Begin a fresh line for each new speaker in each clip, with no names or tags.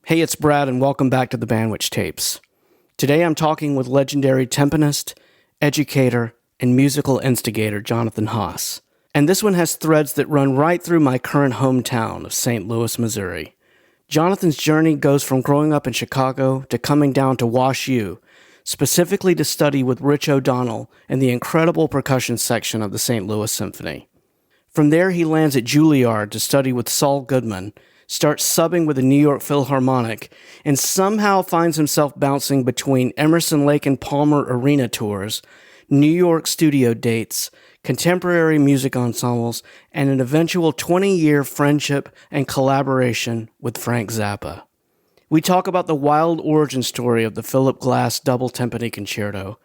Hey, it's Brad, and welcome back to the Bandwidth Tapes. Today I'm talking with legendary timpanist, educator, and musical instigator Jonathan Haas. And this one has threads that run right through my current hometown of St. Louis, Missouri. Jonathan's journey goes from growing up in Chicago to coming down to Wash U, specifically to study with Rich O'Donnell in the incredible percussion section of the St. Louis Symphony. From there, he lands at Juilliard to study with Saul Goodman, starts subbing with the New York Philharmonic, and somehow finds himself bouncing between Emerson Lake Palmer arena tours, New York studio dates, contemporary music ensembles, and an eventual 20-year friendship and collaboration with Frank Zappa. We talk about the wild origin story of the Philip Glass double timpani concerto,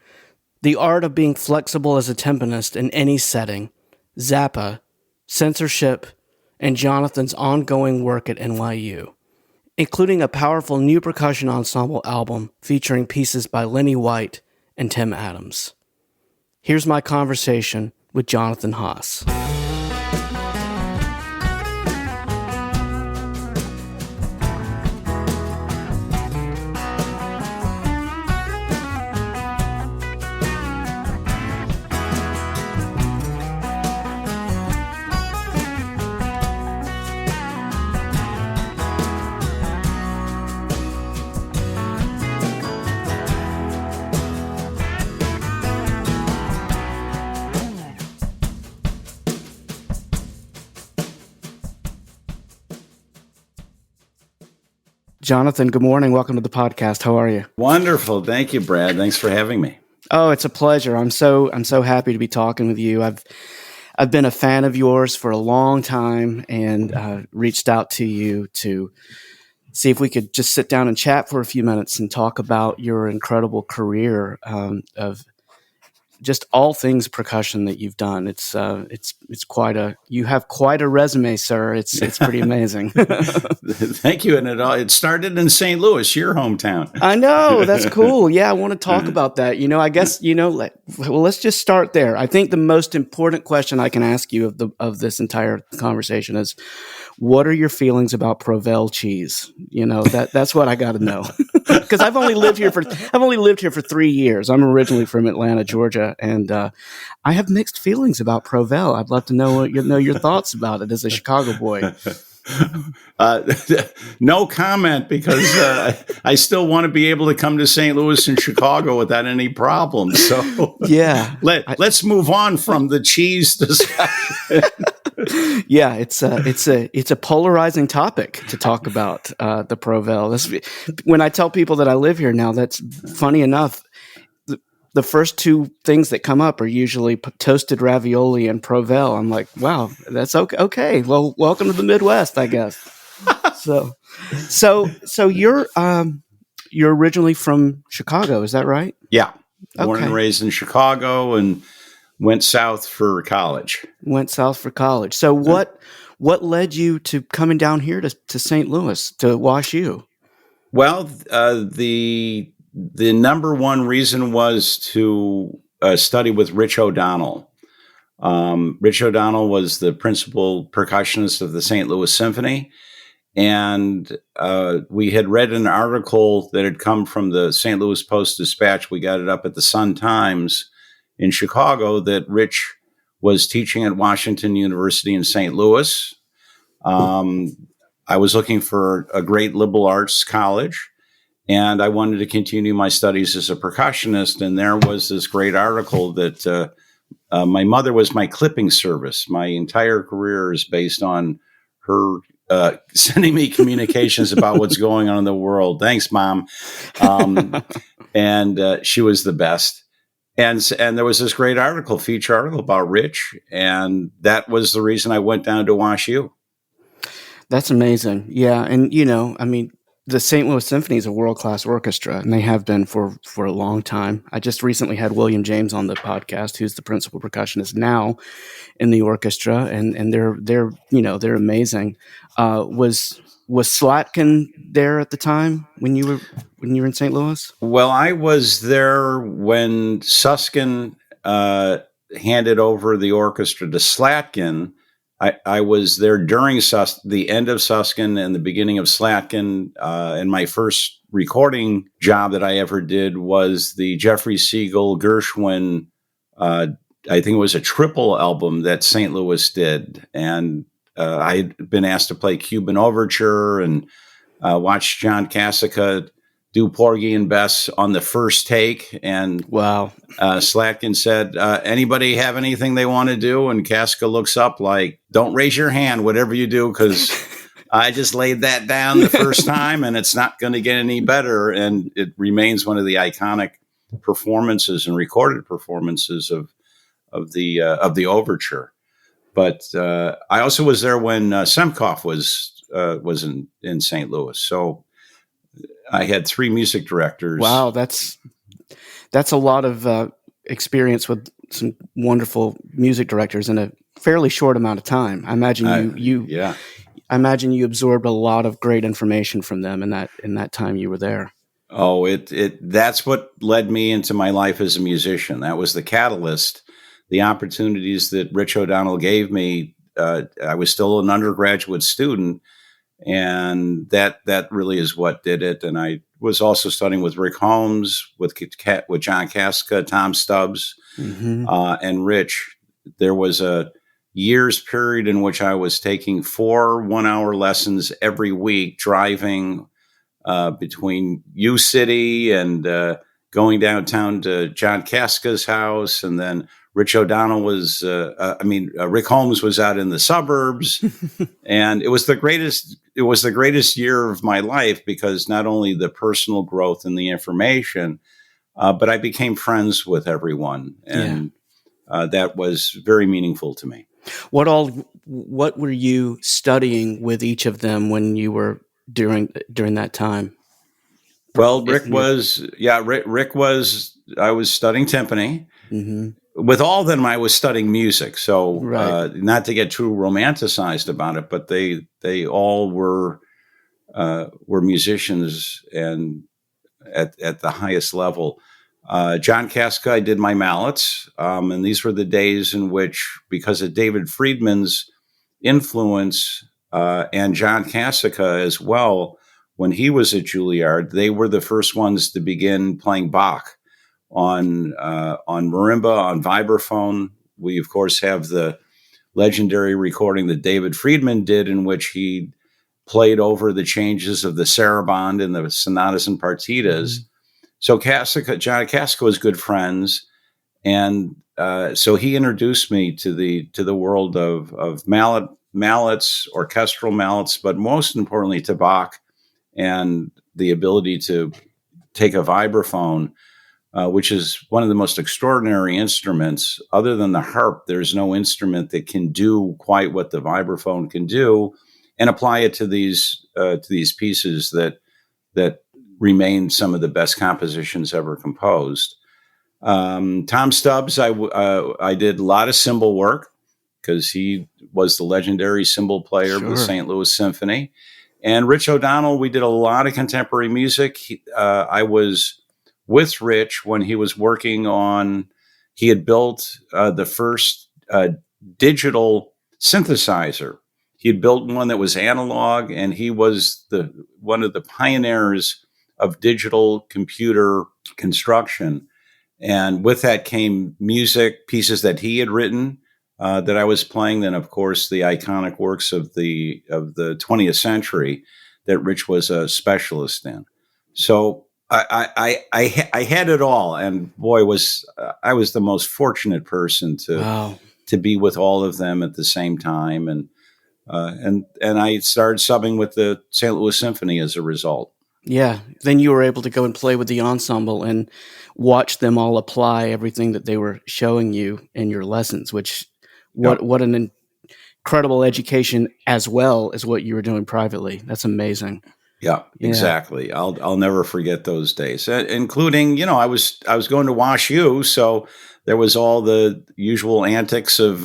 the art of being flexible as a timpanist in any setting, Zappa, censorship, and Jonathan's ongoing work at NYU, including a powerful new percussion ensemble album featuring pieces by Lenny White and Tim Adams. Here's my conversation with Jonathan Haas. Jonathan, good morning. Welcome to the podcast. How are you?
Wonderful. Thank you, Brad. Thanks for having me.
Oh, it's a pleasure. I'm so happy to be talking with you. I've been a fan of yours for a long time and reached out to you to see if we could just sit down and chat for a few minutes and talk about your incredible career of just all things percussion that you've done. You have quite a resume, sir. It's pretty amazing.
Thank you. And it started in St. Louis, your hometown.
I know. That's cool. Yeah. I want to talk about that. I guess, let's just start there. I think the most important question I can ask you of this entire conversation is, what are your feelings about Provel cheese? That's what I got to know. Because I've only lived here for 3 years. I'm originally from Atlanta, Georgia, and I have mixed feelings about Provel. I'd love to know your thoughts about it as a Chicago boy.
No comment, because I still want to be able to come to St. Louis and Chicago without any problems. So
yeah,
let's move on from the cheese discussion.
Yeah, it's a polarizing topic to talk about, the Provel. When I tell people that I live here now, that's funny enough. The first two things that come up are usually toasted ravioli and Provel. I'm like, wow, that's okay. Okay, well, welcome to the Midwest, I guess. So you're originally from Chicago, is that right?
Yeah, born and raised in Chicago, and went south for college.
So what led you to coming down here to St. Louis, to Wash U?
Well, the number one reason was to study with Rich O'Donnell. Rich O'Donnell was the principal percussionist of the St. Louis Symphony. And we had read an article that had come from the St. Louis Post-Dispatch. We got it up at the Sun-Times in Chicago, that Rich was teaching at Washington University in St. Louis. I was looking for a great liberal arts college, and I wanted to continue my studies as a percussionist. And there was this great article that my mother was my clipping service. My entire career is based on her sending me communications about what's going on in the world. Thanks, Mom. And she was the best. And there was this great feature article about Rich, and that was the reason I went down to Wash U.
That's amazing. Yeah, and the St. Louis Symphony is a world-class orchestra, and they have been for a long time. I just recently had William James on the podcast, who's the principal percussionist now in the orchestra, and they're amazing. Was Slatkin there at the time when you were in St. Louis?
Well, I was there when Susskind handed over the orchestra to Slatkin I was there during the end of Susskind and the beginning of Slatkin. And my first recording job that I ever did was the Jeffrey Siegel Gershwin. I think it was a triple album that St. Louis did. And I had been asked to play Cuban Overture and watch John Kasica do Porgy and Bess on the first take. And
Wow.
Slatkin said, anybody have anything they want to do? And Kasica looks up like, don't raise your hand, whatever you do, because I just laid that down the first time and it's not going to get any better. And it remains one of the iconic performances and recorded performances of the overture. But I also was there when Semkoff was in St. Louis. So I had 3 music directors.
Wow, that's a lot of experience with some wonderful music directors in a fairly short amount of time. I imagine I imagine you absorbed a lot of great information from them in that time you were there.
Oh, that's what led me into my life as a musician. That was the catalyst. The opportunities that Rich O'Donnell gave me. I was still an undergraduate student, and that really is what did it. And I was also studying with Rick Holmes, with John Kasica, Tom Stubbs, and Rich. There was a year's period in which I was taking 4 one-hour lessons every week, driving between U City and going downtown to John Kasica's house, and then Rich O'Donnell was, Rick Holmes was out in the suburbs, and it was the greatest year of my life, because not only the personal growth and the information, but I became friends with everyone, and that was very meaningful to me.
What were you studying with each of them when you were during that time?
Well, Rick was, I was studying timpani.
Mm-hmm.
With all of them, I was studying music. So not to get too romanticized about it, but they all were musicians, and at the highest level. John Kasica, I did my mallets. And these were the days in which, because of David Friedman's influence, and John Kasica as well, when he was at Juilliard, they were the first ones to begin playing Bach on marimba, on vibraphone. We, of course, have the legendary recording that David Friedman did, in which he played over the changes of the saraband and the sonatas and partitas. Mm-hmm. So John Kasica was good friends, and so he introduced me to the world of mallets, orchestral mallets, but most importantly to Bach, and the ability to take a vibraphone, which is one of the most extraordinary instruments. Other than the harp, there's no instrument that can do quite what the vibraphone can do, and apply it to these pieces that remain some of the best compositions ever composed. Tom Stubbs, I did a lot of cymbal work, because he was the legendary cymbal player of the St. Louis Symphony. And Rich O'Donnell, we did a lot of contemporary music. I was with Rich when he was working on, he had built the first digital synthesizer. He had built one that was analog, and he was one of the pioneers of digital computer construction. And with that came music, pieces that he had written, that I was playing. Then, of course, the iconic works of the 20th century that Rich was a specialist in. So I had it all, and boy, I was the most fortunate person to be with all of them at the same time, and I started subbing with the St. Louis Symphony as a result.
Yeah, then you were able to go and play with the ensemble and watch them all apply everything that they were showing you in your lessons, which what an incredible education, as well as what you were doing privately. That's amazing.
Yeah, exactly. I'll never forget those days, including, I was going to Wash U, so there was all the usual antics of,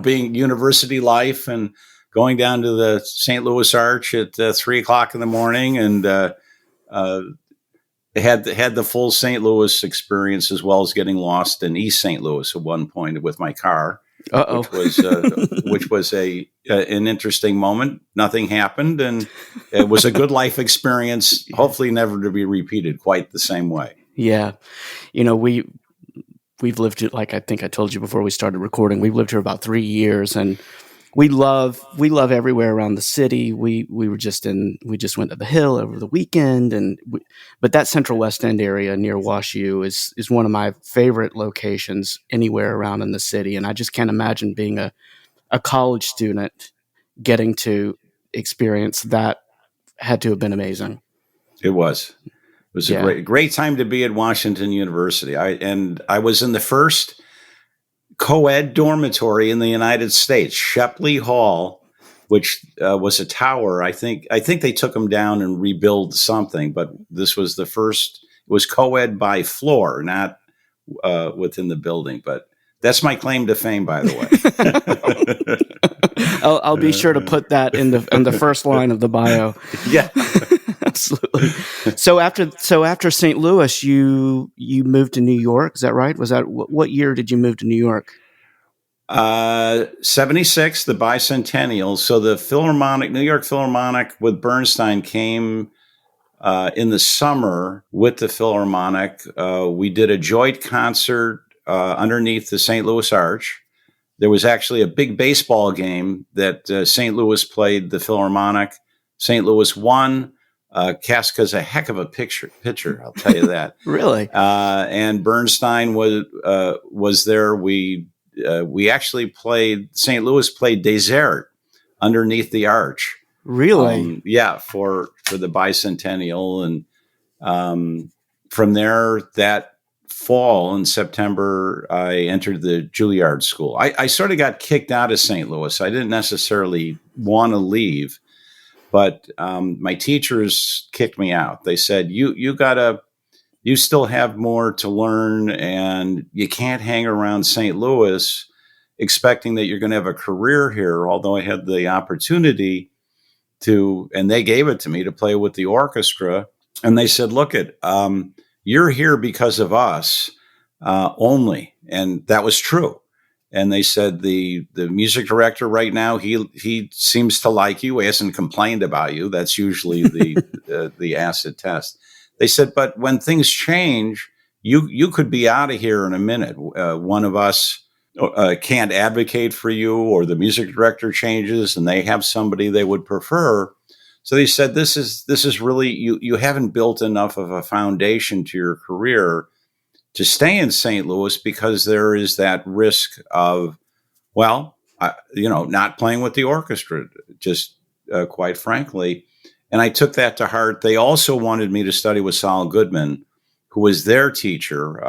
being university life, and going down to the St. Louis Arch at 3:00 in the morning, and had the full St. Louis experience, as well as getting lost in East St. Louis at one point with my car.
Uh-oh.
which was an interesting moment. Nothing happened, and it was a good life experience. Hopefully, never to be repeated quite the same way.
Yeah. We've lived here, like I think I told you before we started recording, we've lived here about 3 years, and we love everywhere around the city. We just went to the Hill over the weekend, but that Central West End area near WashU is one of my favorite locations anywhere around in the city. And I just can't imagine being a college student getting to experience that. Had to have been amazing.
It was. It was a great time to be at Washington University. I was in the first co-ed dormitory in the United States, Shepley Hall, which was a tower. I think they took them down and rebuilt something, but this was the first. It was co-ed by floor, not within the building. But that's my claim to fame, by the
way. I'll be sure to put that in the first line of the bio.
Yeah.
Absolutely. So after St. Louis, you moved to New York. Is that right? Was that what year did you move to New York?
76, the bicentennial. So the New York Philharmonic with Bernstein came in the summer with the Philharmonic. We did a joint concert underneath the St. Louis Arch. There was actually a big baseball game that St. Louis played the Philharmonic. St. Louis won. Kasica's a heck of a pitcher, I'll tell you that.
Really?
And Bernstein was there. We actually played, St. Louis played Dessert underneath the arch.
Really?
Yeah, for the bicentennial. And from there, that fall in September, I entered the Juilliard School. I sort of got kicked out of St. Louis. I didn't necessarily want to leave. But my teachers kicked me out. They said, you still have more to learn, and you can't hang around St. Louis expecting that you're going to have a career here. Although I had the opportunity to, and they gave it to me to play with the orchestra. And they said, look, you're here because of us only. And that was true. And they said the music director right now, he seems to like you. He hasn't complained about you. That's usually the acid test. They said, but when things change, you could be out of here in a minute. One of us can't advocate for you, or the music director changes and they have somebody they would prefer. So they said, this is really, you haven't built enough of a foundation to your career to stay in St. Louis, because there is that risk of, not playing with the orchestra, just quite frankly. And I took that to heart. They also wanted me to study with Saul Goodman, who was their teacher.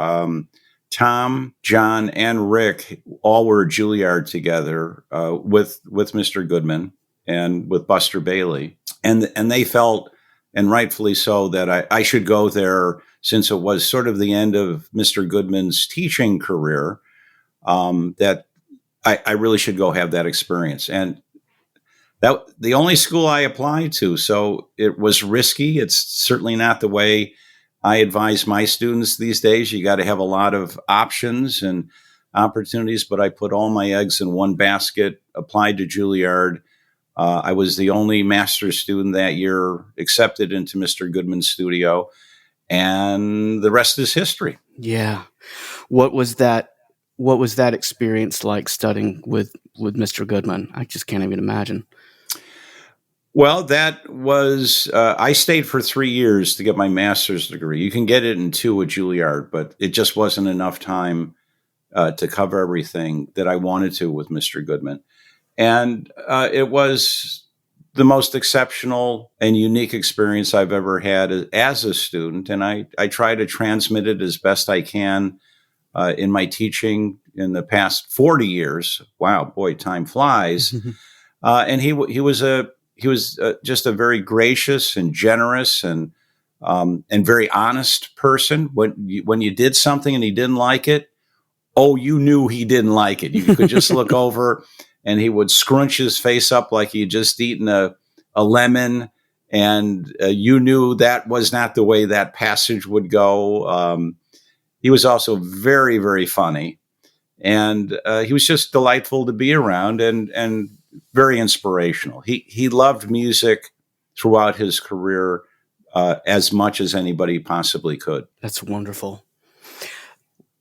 Tom, John, and Rick all were at Juilliard together with Mr. Goodman and with Buster Bailey. And they felt, and rightfully so, that I should go there, since it was sort of the end of Mr. Goodman's teaching career, that I really should go have that experience. And that the only school I applied to, so it was risky. It's certainly not the way I advise my students these days. You got to have a lot of options and opportunities, but I put all my eggs in one basket, applied to Juilliard. I was the only master's student that year accepted into Mr. Goodman's studio. And the rest is history.
Yeah. What was that experience like, studying with Mr. Goodman? I just can't even imagine.
Well, that was, I stayed for 3 years to get my master's degree. You can get it in 2 at Juilliard, but it just wasn't enough time to cover everything that I wanted to with Mr. Goodman. And it was the most exceptional and unique experience I've ever had as a student. And I try to transmit it as best I can in my teaching in the past 40 years. Wow, boy, time flies. And he was just a very gracious and generous and very honest person. When you did something and he didn't like it, you knew he didn't like it. You could just look over, and he would scrunch his face up like he had just eaten a lemon, and you knew that was not the way that passage would go. He was also very, very funny. And he was just delightful to be around and very inspirational. He loved music throughout his career as much as anybody possibly could.
That's wonderful.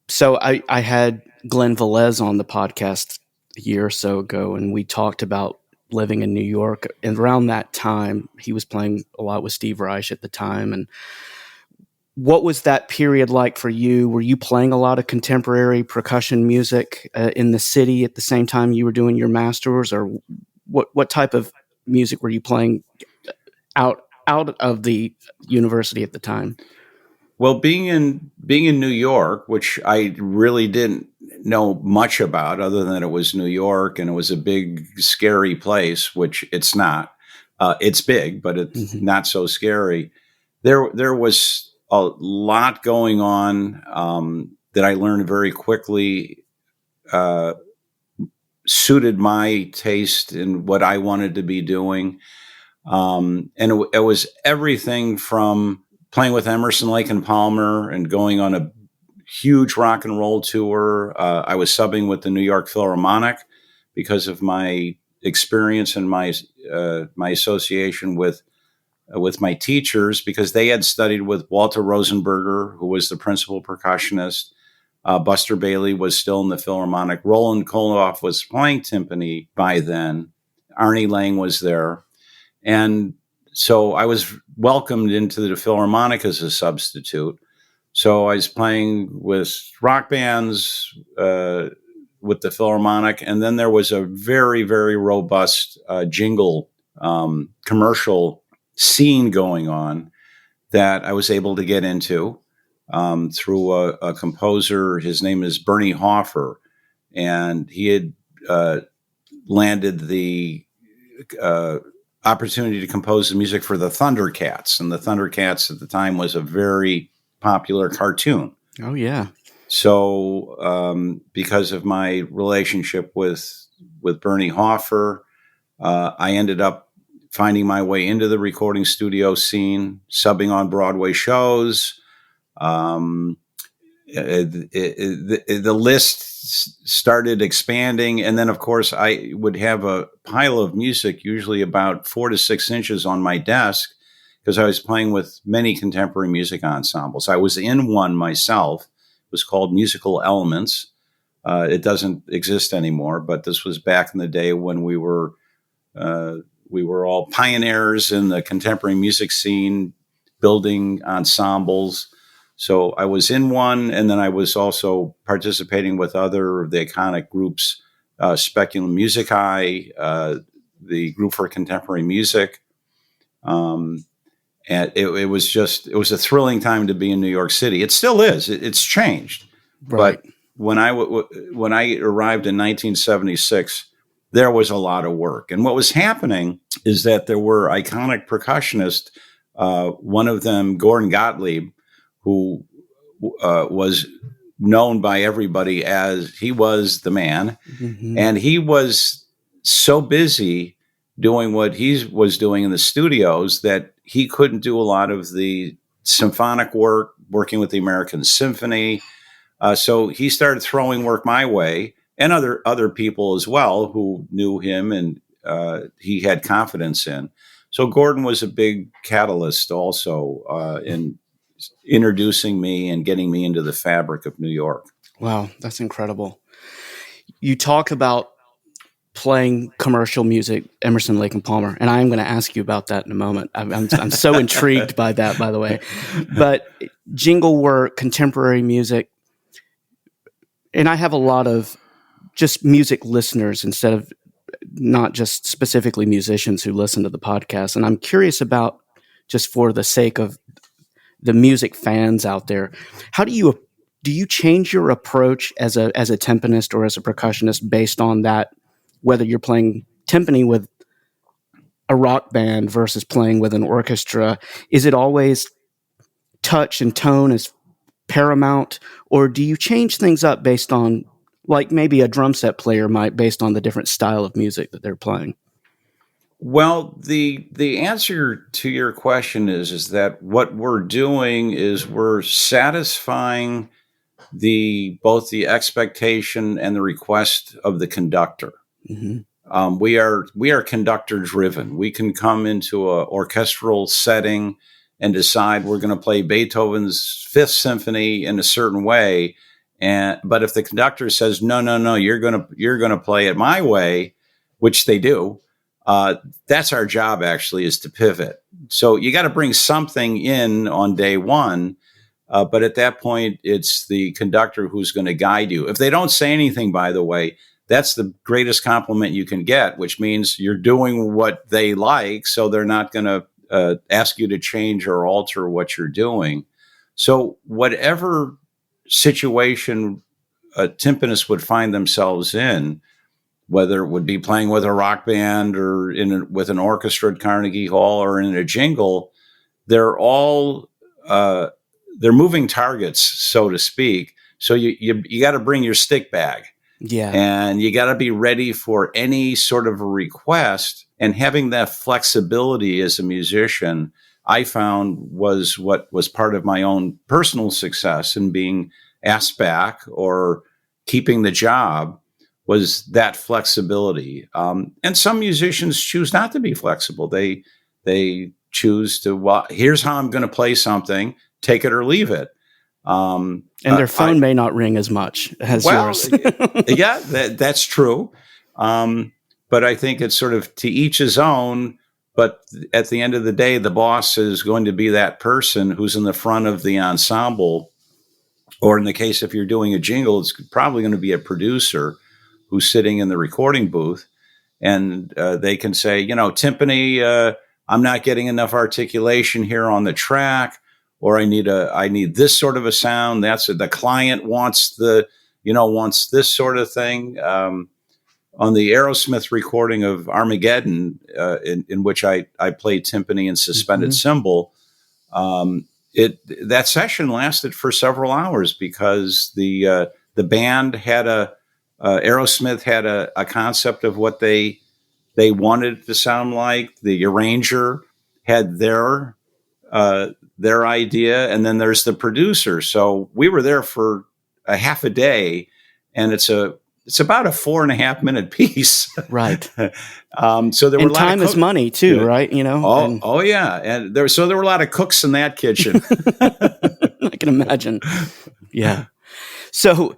So I had Glenn Velez on the podcast a year or so ago, and we talked about living in New York. And around that time, he was playing a lot with Steve Reich at the time. And what was that period like for you? Were you playing a lot of contemporary percussion music in the city at the same time you were doing your master's, or what type of music were you playing out of the university at the time?
Well, being in New York, which I really didn't know much about, other than it was New York and it was a big, scary place, which it's not. It's big, but it's not so scary. There was a lot going on that I learned very quickly, suited my taste and what I wanted to be doing. And it was everything from playing with Emerson Lake and Palmer and going on a huge rock and roll tour. I was subbing with the New York Philharmonic because of my experience and my association with my teachers, because they had studied with Walter Rosenberger, who was the principal percussionist. Buster Bailey was still in the Philharmonic. Roland Koloff was playing timpani by then. Arnie Lang was there. And so I was welcomed into the Philharmonic as a substitute. So I was playing with rock bands, with the Philharmonic. And then there was a very, very robust jingle commercial scene going on that I was able to get into through a composer. His name is Bernie Hoffer. And he had landed the opportunity to compose the music for the Thundercats. And the Thundercats at the time was a very popular cartoon.
Oh, yeah.
So because of my relationship with Bernie Hoffer, I ended up finding my way into the recording studio scene, subbing on Broadway shows. The list started expanding. And then, of course, I would have a pile of music, usually about 4 to 6 inches on my desk, because I was playing with many contemporary music ensembles. I was in one myself. It was called Musical Elements. It doesn't exist anymore, but this was back in the day when we were all pioneers in the contemporary music scene, building ensembles. So I was in one, and then I was also participating with other of the iconic groups, Speculum Musicae, the group for contemporary music. And it was a thrilling time to be in New York City. It still is. It's changed.
Right.
But when I arrived in 1976, there was a lot of work. And what was happening is that there were iconic percussionists, one of them, Gordon Gottlieb, who was known by everybody as he was the man. Mm-hmm. And he was so busy doing what he was doing in the studios that he couldn't do a lot of the symphonic work, working with the American Symphony. So he started throwing work my way, and other people as well who knew him and he had confidence in. So Gordon was a big catalyst also in introducing me and getting me into the fabric of New York.
Wow, that's incredible. You talk about playing commercial music, Emerson, Lake and Palmer, and I am going to ask you about that in a moment. I'm so intrigued by that, by the way. But jingle work, contemporary music, and I have a lot of just music listeners instead of not just specifically musicians who listen to the podcast. And I'm curious about, just for the sake of the music fans out there, how do you change your approach as a timpanist or as a percussionist based on that, whether you're playing timpani with a rock band versus playing with an orchestra? Is it always touch and tone as paramount, or do you change things up based on, like maybe a drum set player might, based on the different style of music that they're playing?
Well, the answer to your question is that what we're doing is we're satisfying both the expectation and the request of the conductor.
Mm-hmm.
We are conductor driven. We can come into an orchestral setting and decide we're going to play Beethoven's Fifth Symphony in a certain way, but if the conductor says no, you're gonna play it my way, which they do, that's our job actually, is to pivot. So you got to bring something in on day one, but at that point it's the conductor who's going to guide you. If they don't say anything, by the way, that's the greatest compliment you can get, which means you're doing what they like, so they're not going to ask you to change or alter what you're doing. So whatever situation a timpanist would find themselves in, whether it would be playing with a rock band or with an orchestra at Carnegie Hall or in a jingle, they're all they're moving targets, so to speak. So you got to bring your stick bag.
Yeah.
And you got to be ready for any sort of a request, and having that flexibility as a musician, I found was what was part of my own personal success in being asked back or keeping the job, was that flexibility. And some musicians choose not to be flexible. They choose to, well, here's how I'm going to play something, take it or leave it.
And their phone may not ring as much as yours.
Yeah, that's true. But I think it's sort of to each his own. But at the end of the day, the boss is going to be that person who's in the front of the ensemble. Or in the case, if you're doing a jingle, it's probably going to be a producer who's sitting in the recording booth. And they can say, timpani, I'm not getting enough articulation here on the track. Or I need this sort of a sound. The client wants wants this sort of thing. On the Aerosmith recording of Armageddon, in which I played timpani and suspended cymbal, that session lasted for several hours because the band had Aerosmith had a concept of what they wanted it to sound like. The arranger had their idea, and then there's the producer. So we were there for a half a day, and it's about a 4.5 minute piece.
Right.
So there were a lot
time
of
is money too, right?
Oh yeah. And there were a lot of cooks in that kitchen.
I can imagine. Yeah. So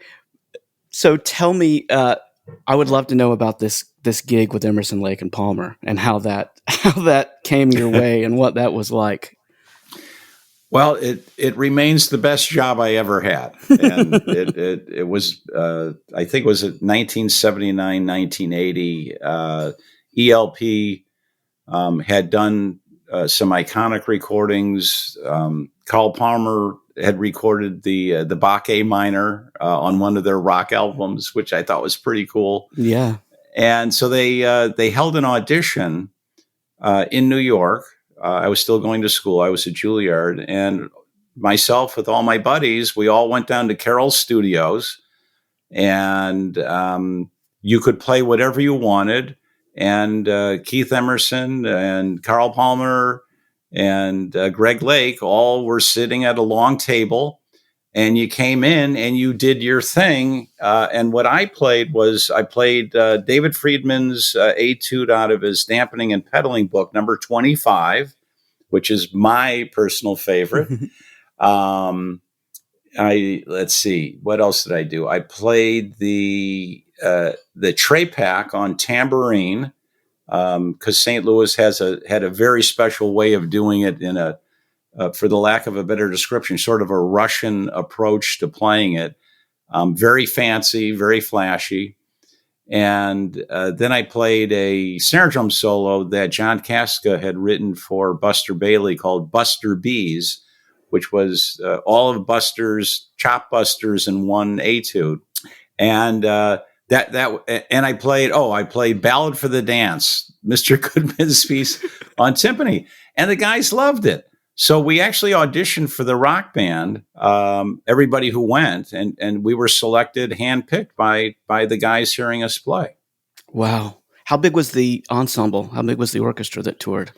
tell me, I would love to know about this gig with Emerson, Lake and Palmer, and how that came your way and what that was like.
Well, it remains the best job I ever had. And it was, I think it was 1979, 1980. ELP had done some iconic recordings. Carl Palmer had recorded the Bach A minor on one of their rock albums, which I thought was pretty cool.
Yeah.
And so they held an audition in New York. I was still going to school. I was at Juilliard, and myself with all my buddies, we all went down to Carroll's studios, and you could play whatever you wanted. And Keith Emerson and Carl Palmer and Greg Lake all were sitting at a long table, and you came in and you did your thing. And what I played David Friedman's etude out of his dampening and pedaling book, number 25, which is my personal favorite. Let's see, what else did I do? I played the Trepak on tambourine, because St. Louis had a very special way of doing it in for the lack of a better description, sort of a Russian approach to playing it. Very fancy, very flashy. And then I played a snare drum solo that John Kasica had written for Buster Bailey called Buster Bees, which was all of Buster's chop busters in one etude. And and I played Ballad for the Dance, Mr. Goodman's piece on timpani, and the guys loved it. So we actually auditioned for the rock band, everybody who went, and we were selected, handpicked by the guys hearing us play.
Wow. How big was the ensemble? How big was the orchestra that toured?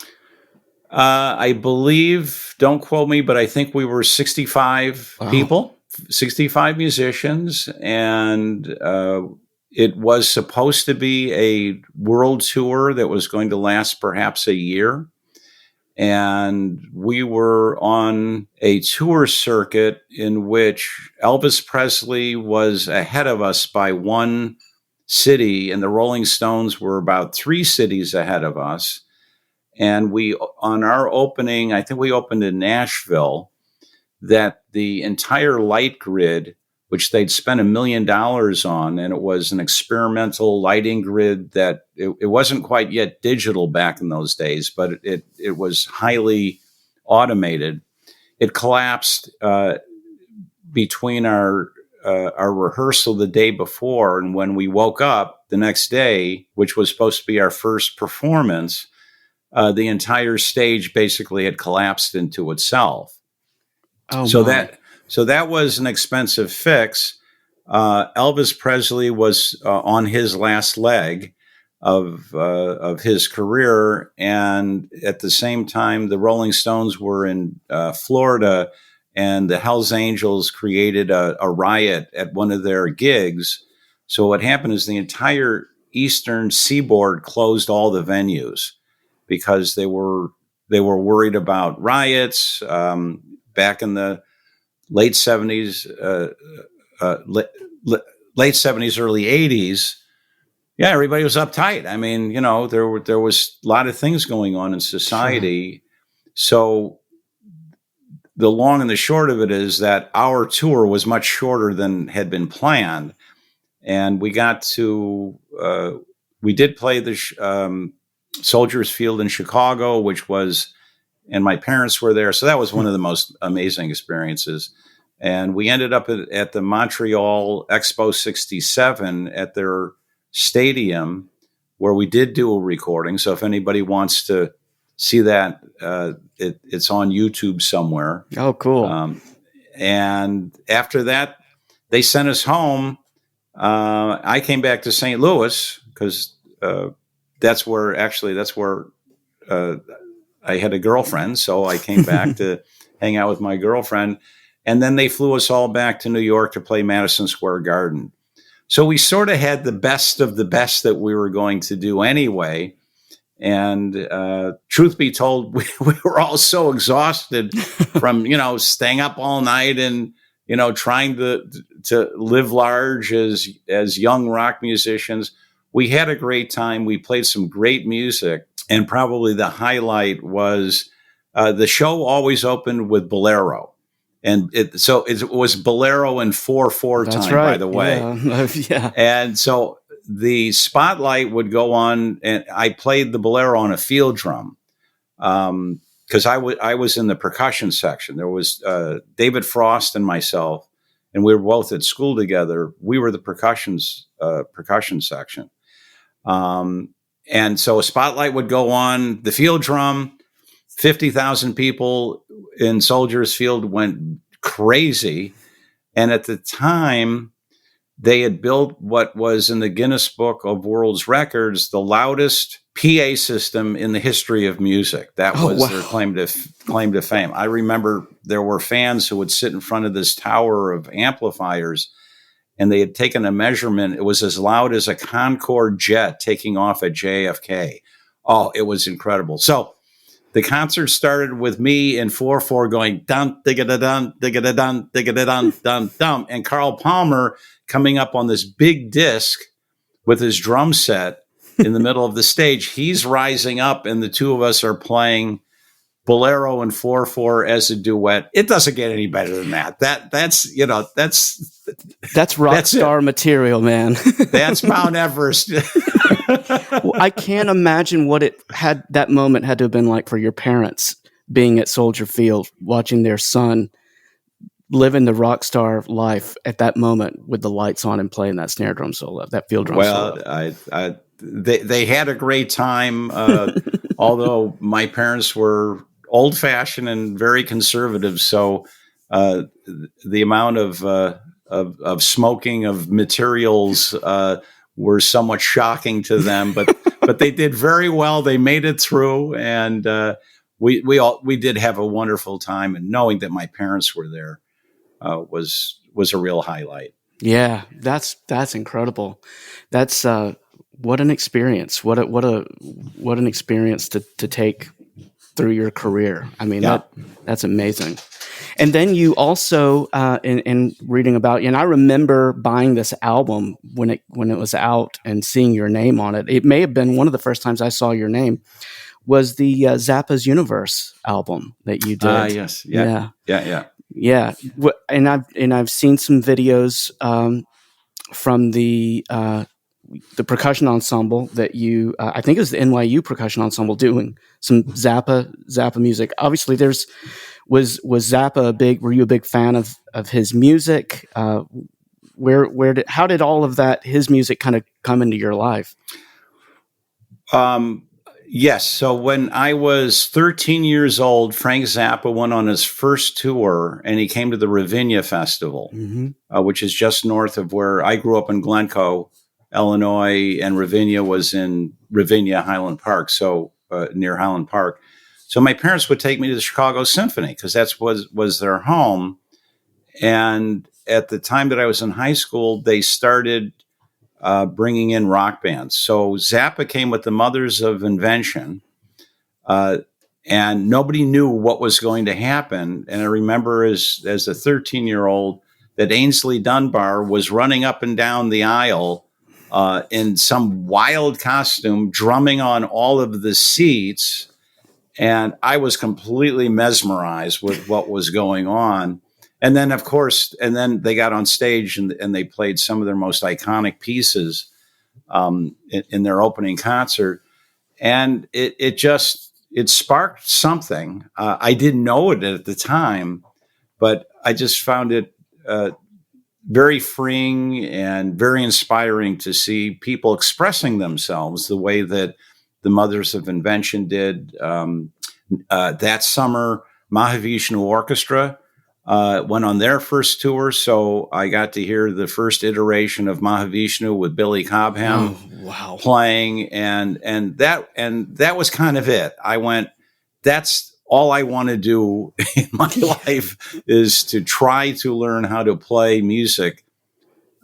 I believe, don't quote me, but I think we were 65 people 65 musicians, and it was supposed to be a world tour that was going to last perhaps a year. And we were on a tour circuit in which Elvis Presley was ahead of us by one city, and the Rolling Stones were about 3 cities ahead of us. And on our opening, I think we opened in Nashville, that the entire light grid, which they'd spent $1 million on, and it was an experimental lighting grid that it wasn't quite yet digital back in those days, but it was highly automated. It collapsed between our rehearsal the day before, and when we woke up the next day, which was supposed to be our first performance, the entire stage basically had collapsed into itself.
Oh,
so
my.
that was an expensive fix. Elvis Presley was on his last leg of his career, and at the same time, the Rolling Stones were in Florida, and the Hells Angels created a riot at one of their gigs. So what happened is the entire Eastern Seaboard closed all the venues because they were worried about riots. Back in the late 70s, late 70s, early 80s, yeah, everybody was uptight. I mean, there was a lot of things going on in society. Sure. So the long and the short of it is that our tour was much shorter than had been planned. And we got to, we did play the Soldiers Field in Chicago, and my parents were there. So that was one of the most amazing experiences. And we ended up at the Montreal Expo 67 at their stadium, where we did do a recording. So if anybody wants to see that, it's on YouTube somewhere.
Oh, cool.
And after that, they sent us home. I came back to St. Louis because that's where I had a girlfriend, so I came back to hang out with my girlfriend. And then they flew us all back to New York to play Madison Square Garden. So we sort of had the best of the best that we were going to do anyway. And truth be told, we were all so exhausted from, staying up all night and, trying to live large as young rock musicians. We had a great time. We played some great music. And probably the highlight was the show always opened with Bolero. And it was Bolero in 4/4
That's
time,
right.
by the way.
Yeah.
And so the spotlight would go on, and I played the Bolero on a field drum because I was in the percussion section. There was David Frost and myself, and we were both at school together. We were the percussion section. And so a spotlight would go on the field drum. 50,000 people in Soldiers Field went crazy. And at the time, they had built what was in the Guinness Book of World Records, the loudest PA system in the history of music. That was their claim to fame. I remember there were fans who would sit in front of this tower of amplifiers, and they had taken a measurement. It was as loud as a Concorde jet taking off at JFK. Oh, it was incredible. So the concert started with me in 4/4 going dun digga dun digga dun digga dun dun dun, and Carl Palmer coming up on this big disc with his drum set in the middle of the stage. He's rising up, and the two of us are playing Bolero in 4/4 as a duet. It doesn't get any better than that. That's
rock star material, man.
That's Mount Everest.
Well, I can't imagine what that moment had to have been like for your parents being at Soldier Field, watching their son living the rock star life at that moment with the lights on and playing that snare drum solo, that field drum solo.
Well, they had a great time, although my parents were old-fashioned and very conservative, so the amount of smoking of materials were somewhat shocking to them, but they did very well. They made it through, and we did have a wonderful time. And knowing that my parents were there was a real highlight.
Yeah, that's incredible. That's what an experience. What an experience to take through your career. I mean,
Yeah.
that's amazing. And then you also, in reading about you, and I remember buying this album when it was out and seeing your name on it. It may have been one of the first times I saw your name. Was the Zappa's Universe album that you did?
Yes. Yeah.
Yeah. And I've seen some videos from the percussion ensemble that you, I think it was the NYU percussion ensemble, doing some Zappa music. Obviously, was Zappa were you a big fan of his music? How did all of that, his music, kind of come into your life?
Yes. So when I was 13 years old, Frank Zappa went on his first tour, and he came to the Ravinia Festival, which is just north of where I grew up in Glencoe, Illinois, and Ravinia was in Ravinia, Highland Park, so near Highland Park. So my parents would take me to the Chicago Symphony because that was their home. And at the time that I was in high school, they started bringing in rock bands. So Zappa came with the Mothers of Invention, and nobody knew what was going to happen. And I remember as a 13-year-old that Ainsley Dunbar was running up and down the aisle in some wild costume, drumming on all of the seats. And I was completely mesmerized with what was going on. And then, of course, they got on stage and they played some of their most iconic pieces in their opening concert. And it sparked something. I didn't know it at the time, but I just found it very freeing and very inspiring to see people expressing themselves the way that the Mothers of Invention did. That summer, Mahavishnu Orchestra went on their first tour, so I got to hear the first iteration of Mahavishnu with Billy Cobham playing, and that was kind of it. I went, that's all I want to do in my life is to try to learn how to play music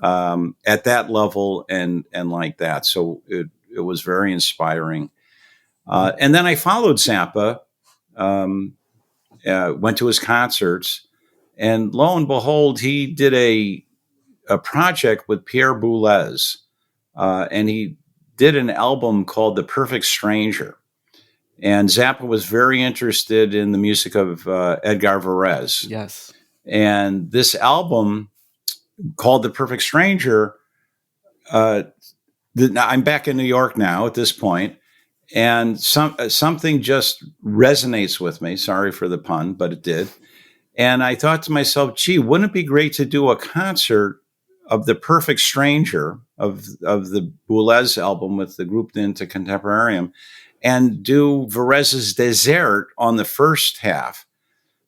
at that level and like that. So it was very inspiring. And then I followed Zappa, went to his concerts, and lo and behold, he did a project with Pierre Boulez, and he did an album called The Perfect Stranger. And Zappa was very interested in the music of Edgar Varese.
Yes.
And this album called The Perfect Stranger, I'm back in New York now at this point, and something just resonates with me. Sorry for the pun, but it did. And I thought to myself, gee, wouldn't it be great to do a concert of The Perfect Stranger, of the Boulez album with the group into Contemporarium, and do Varese's Désert on the first half?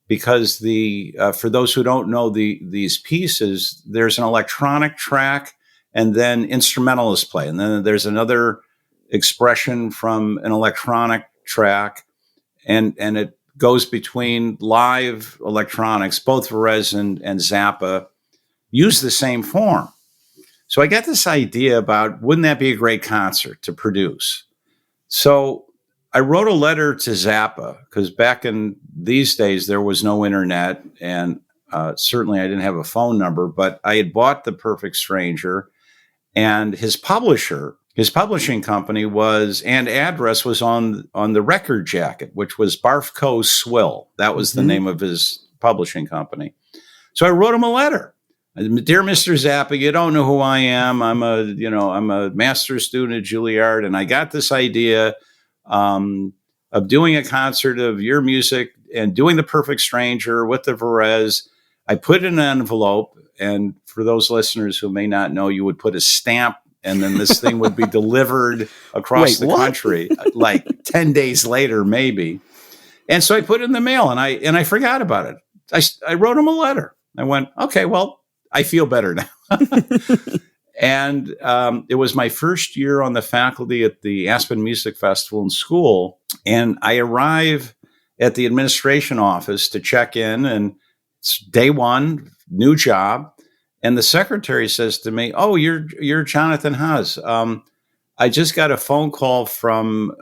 Because for those who don't know these pieces, there's an electronic track and then instrumentalists play. And then there's another expression from an electronic track, and it goes between live electronics. Both Varese and Zappa use the same form. So I got this idea about, wouldn't that be a great concert to produce? So I wrote a letter to Zappa, because back in these days, there was no internet, and certainly I didn't have a phone number, but I had bought The Perfect Stranger, and his publishing company and address was on the record jacket, which was Barfco Swill. That was the name of his publishing company. So I wrote him a letter. Dear Mr. Zappa, you don't know who I am. I'm a master's student at Juilliard, and I got this idea of doing a concert of your music and doing The Perfect Stranger with the Varese. I put it in an envelope, and for those listeners who may not know, you would put a stamp, and then this thing would be delivered across the country, like 10 days later, maybe. And so I put it in the mail, and I forgot about it. I wrote him a letter. I went, okay, well, I feel better now. And it was my first year on the faculty at the Aspen Music Festival in school. And I arrive at the administration office to check in, and It's day one, new job. And the secretary says to me, "Oh, you're Jonathan Haas. I just got a phone call from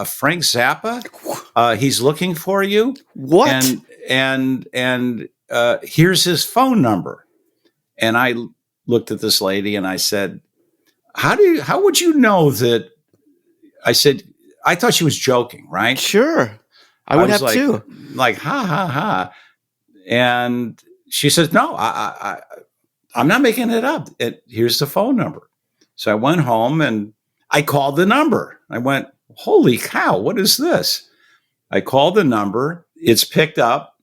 Frank Zappa. He's looking for you.
What?
And here's his phone number." And I looked at this lady and I said, how would you know that? I said, I thought she was joking, right?
Sure. I would
was
have too.
Like, ha, ha, ha. And she says, "No, I'm not making it up. Here's the phone number." So I went home and I called the number. I went, "Holy cow, what is this?" I called the number. It's picked up.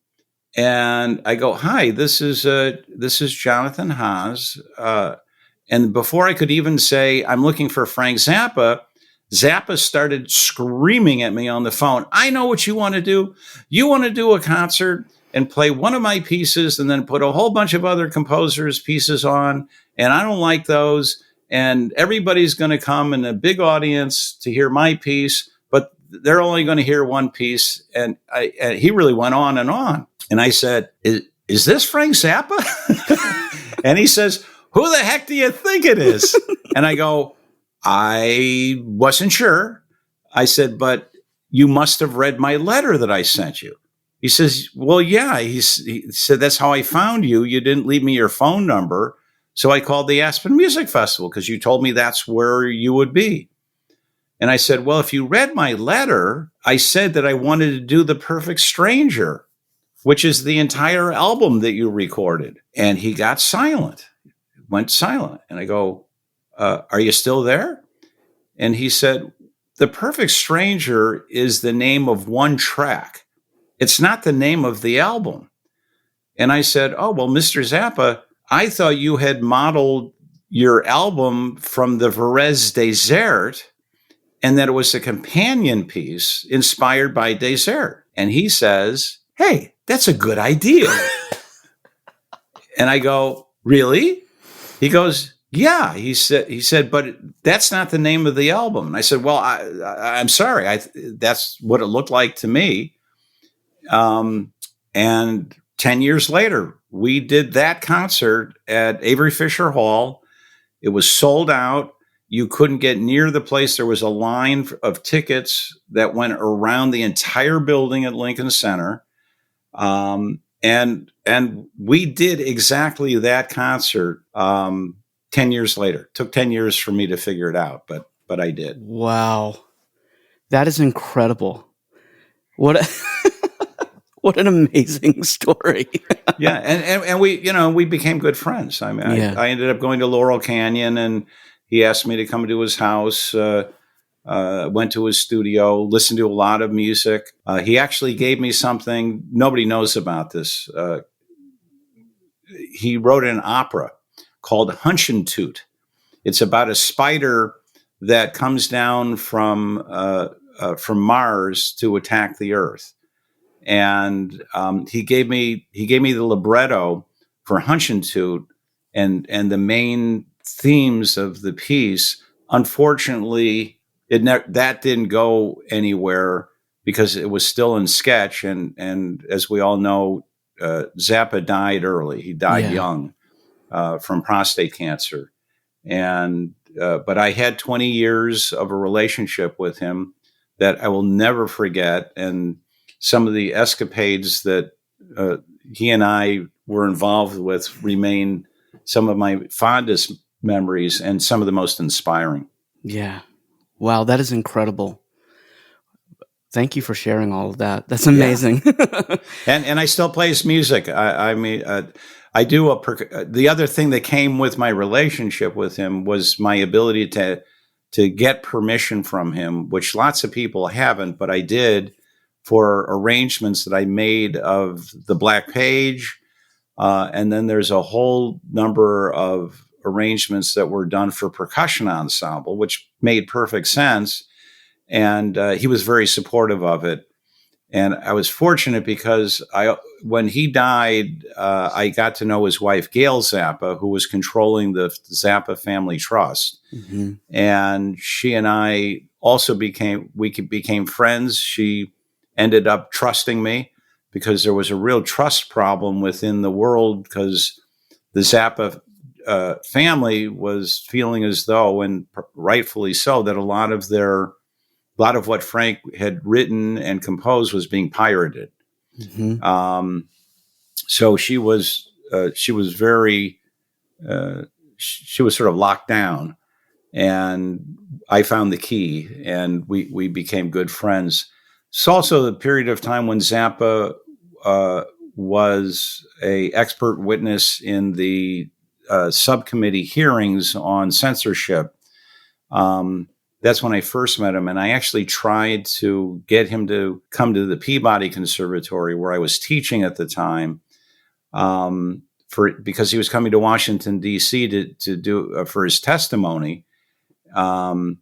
And I go, "Hi, this is Jonathan Haas." And before I could even say, "I'm looking for Frank Zappa," Zappa started screaming at me on the phone. "I know what you want to do. You want to do a concert and play one of my pieces and then put a whole bunch of other composers' pieces on. And I don't like those. And everybody's going to come in a big audience to hear my piece, but they're only going to hear one piece." And he really went on and on. And I said, is this Frank Zappa?" And he says, "Who the heck do you think it is?" And I go, "I wasn't sure." I said, "But you must have read my letter that I sent you." He says, "Well, yeah." He said, "That's how I found you. You didn't leave me your phone number. So I called the Aspen Music Festival because you told me that's where you would be." And I said, "Well, if you read my letter, I said that I wanted to do The Perfect Stranger, which is the entire album that you recorded." And he got silent, went silent. And I go, "Are you still there?" And he said, "The Perfect Stranger is the name of one track. It's not the name of the album." And I said, "Oh, well, Mr. Zappa, I thought you had modeled your album from the Varese Desert and that it was a companion piece inspired by Desert." And he says, "Hey, that's a good idea." And I go, "Really?" He goes, "Yeah." He said, "But that's not the name of the album." And I said, "Well, I'm sorry. That's what it looked like to me." And 10 years later, we did that concert at Avery Fisher Hall. It was sold out. You couldn't get near the place. There was a line of tickets that went around the entire building at Lincoln Center. And we did exactly that concert 10 years later. It took 10 years for me to figure it out, but I did.
Wow. That is incredible. What what an amazing story.
Yeah, and we became good friends. I mean, I ended up going to Laurel Canyon, and he asked me to come to his house. Went to his studio, listened to a lot of music. He actually gave me something nobody knows about this. He wrote an opera called Hunch and Toot. It's about a spider that comes down from Mars to attack the Earth. And he gave me the libretto for Hunch and Toot and the main themes of the piece. Unfortunately, that didn't go anywhere because it was still in sketch. And as we all know, Zappa died early. He died young from prostate cancer. And but I had 20 years of a relationship with him that I will never forget. And some of the escapades that he and I were involved with remain some of my fondest memories and some of the most inspiring.
Yeah. Wow, that is incredible. Thank you for sharing all of that. That's amazing.
Yeah. and I still play his music. I mean, I do the other thing that came with my relationship with him was my ability to get permission from him, which lots of people haven't, but I did for arrangements that I made of the Black Page. And then there's a whole number of arrangements that were done for percussion ensemble, which made perfect sense. And he was very supportive of it. And I was fortunate because when he died, I got to know his wife, Gail Zappa, who was controlling the Zappa Family Trust. Mm-hmm. And she and I also became friends. She ended up trusting me because there was a real trust problem within the world, because the Zappa family was feeling as though, and rightfully so, that a lot of what Frank had written and composed was being pirated.
Mm-hmm.
So she was very, she was sort of locked down, and I found the key, and we became good friends. It's also the period of time when Zappa was a expert witness in the subcommittee hearings on censorship. That's when I first met him, and I actually tried to get him to come to the Peabody Conservatory, where I was teaching at the time, because he was coming to Washington D.C. to do for his testimony, and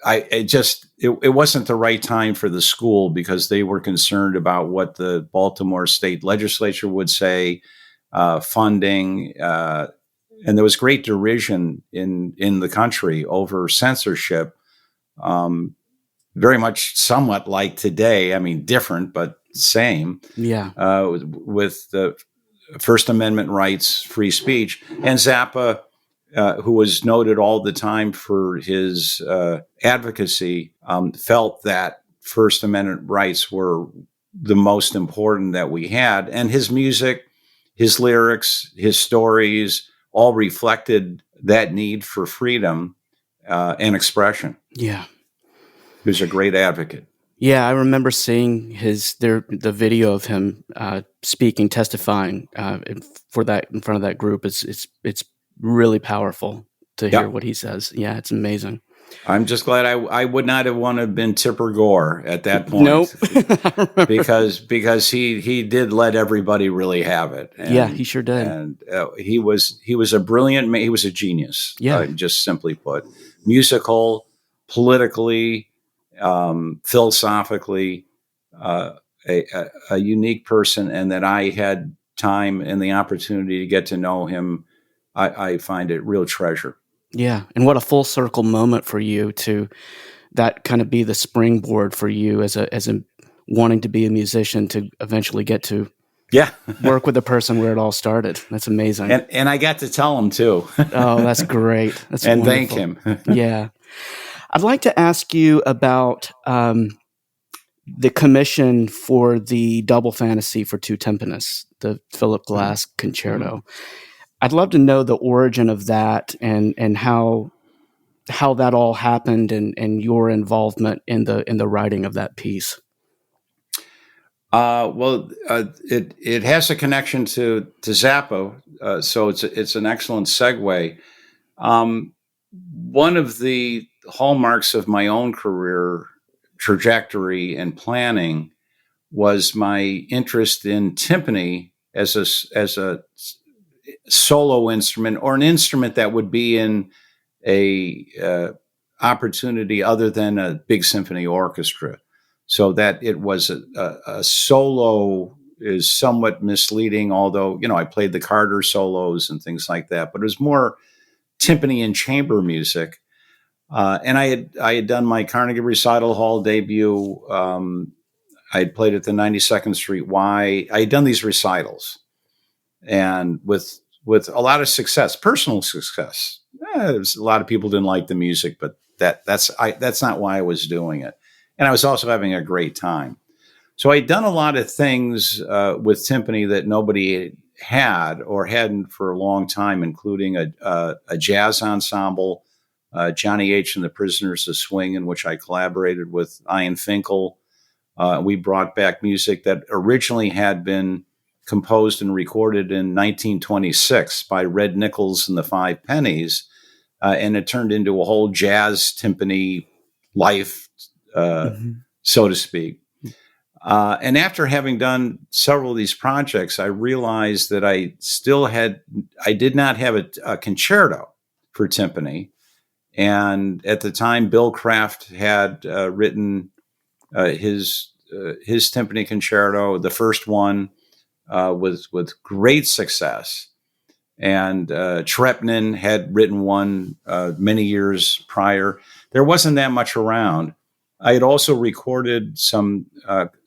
it wasn't the right time for the school, because they were concerned about what the Baltimore State Legislature would say, funding. And there was great derision in the country over censorship, very much somewhat like today. I mean, different, but same.
Yeah.
With the First Amendment rights, free speech. And Zappa, who was noted all the time for his advocacy, felt that First Amendment rights were the most important that we had. And his music, his lyrics, his stories all reflected that need for freedom and expression.
Yeah.
He was a great advocate.
Yeah, I remember seeing the video of him speaking, testifying for that in front of that group. It's really powerful to hear what he says. Yeah, it's amazing.
I'm just glad I would not have wanted to have been Tipper Gore at that point.
Nope.
because he did let everybody really have it. And,
yeah, he sure did.
And he was a brilliant man. He was a genius.
Yeah,
just simply put, musical, politically, philosophically, a unique person, and that I had time and the opportunity to get to know him. I find it real treasure.
Yeah, and what a full circle moment for you to that kind of be the springboard for you as a wanting to be a musician to eventually get to work with the person where it all started. That's amazing.
And I got to tell him too.
Oh, that's great. That's
and
wonderful.
Thank him.
Yeah. I'd like to ask you about the commission for the double fantasy for two timpanists, the Philip Glass concerto. Mm-hmm. I'd love to know the origin of that and how that all happened and your involvement in the writing of that piece.
It has a connection to Zappa, so it's an excellent segue. One of the hallmarks of my own career trajectory and planning was my interest in timpani as a solo instrument, or an instrument that would be in a opportunity other than a big symphony orchestra. So that it was a solo is somewhat misleading, although, I played the Carter solos and things like that, but it was more timpani and chamber music. And I had done my Carnegie Recital Hall debut. I had played at the 92nd Street Y. I had done these recitals, and with a lot of success, personal success. A lot of people didn't like the music, but that's not why I was doing it. And I was also having a great time. So I'd done a lot of things with timpani that nobody had or hadn't for a long time, including a jazz ensemble, Johnny H. and the Prisoners of Swing, in which I collaborated with Ian Finkel. We brought back music that originally had been composed and recorded in 1926 by Red Nichols and the Five Pennies, and it turned into a whole jazz timpani life, so to speak. And after having done several of these projects, I realized that I did not have a concerto for timpani. And at the time, Bill Kraft had written his timpani concerto, the first one, with great success. And Trepnin had written one many years prior. There wasn't that much around. I had also recorded some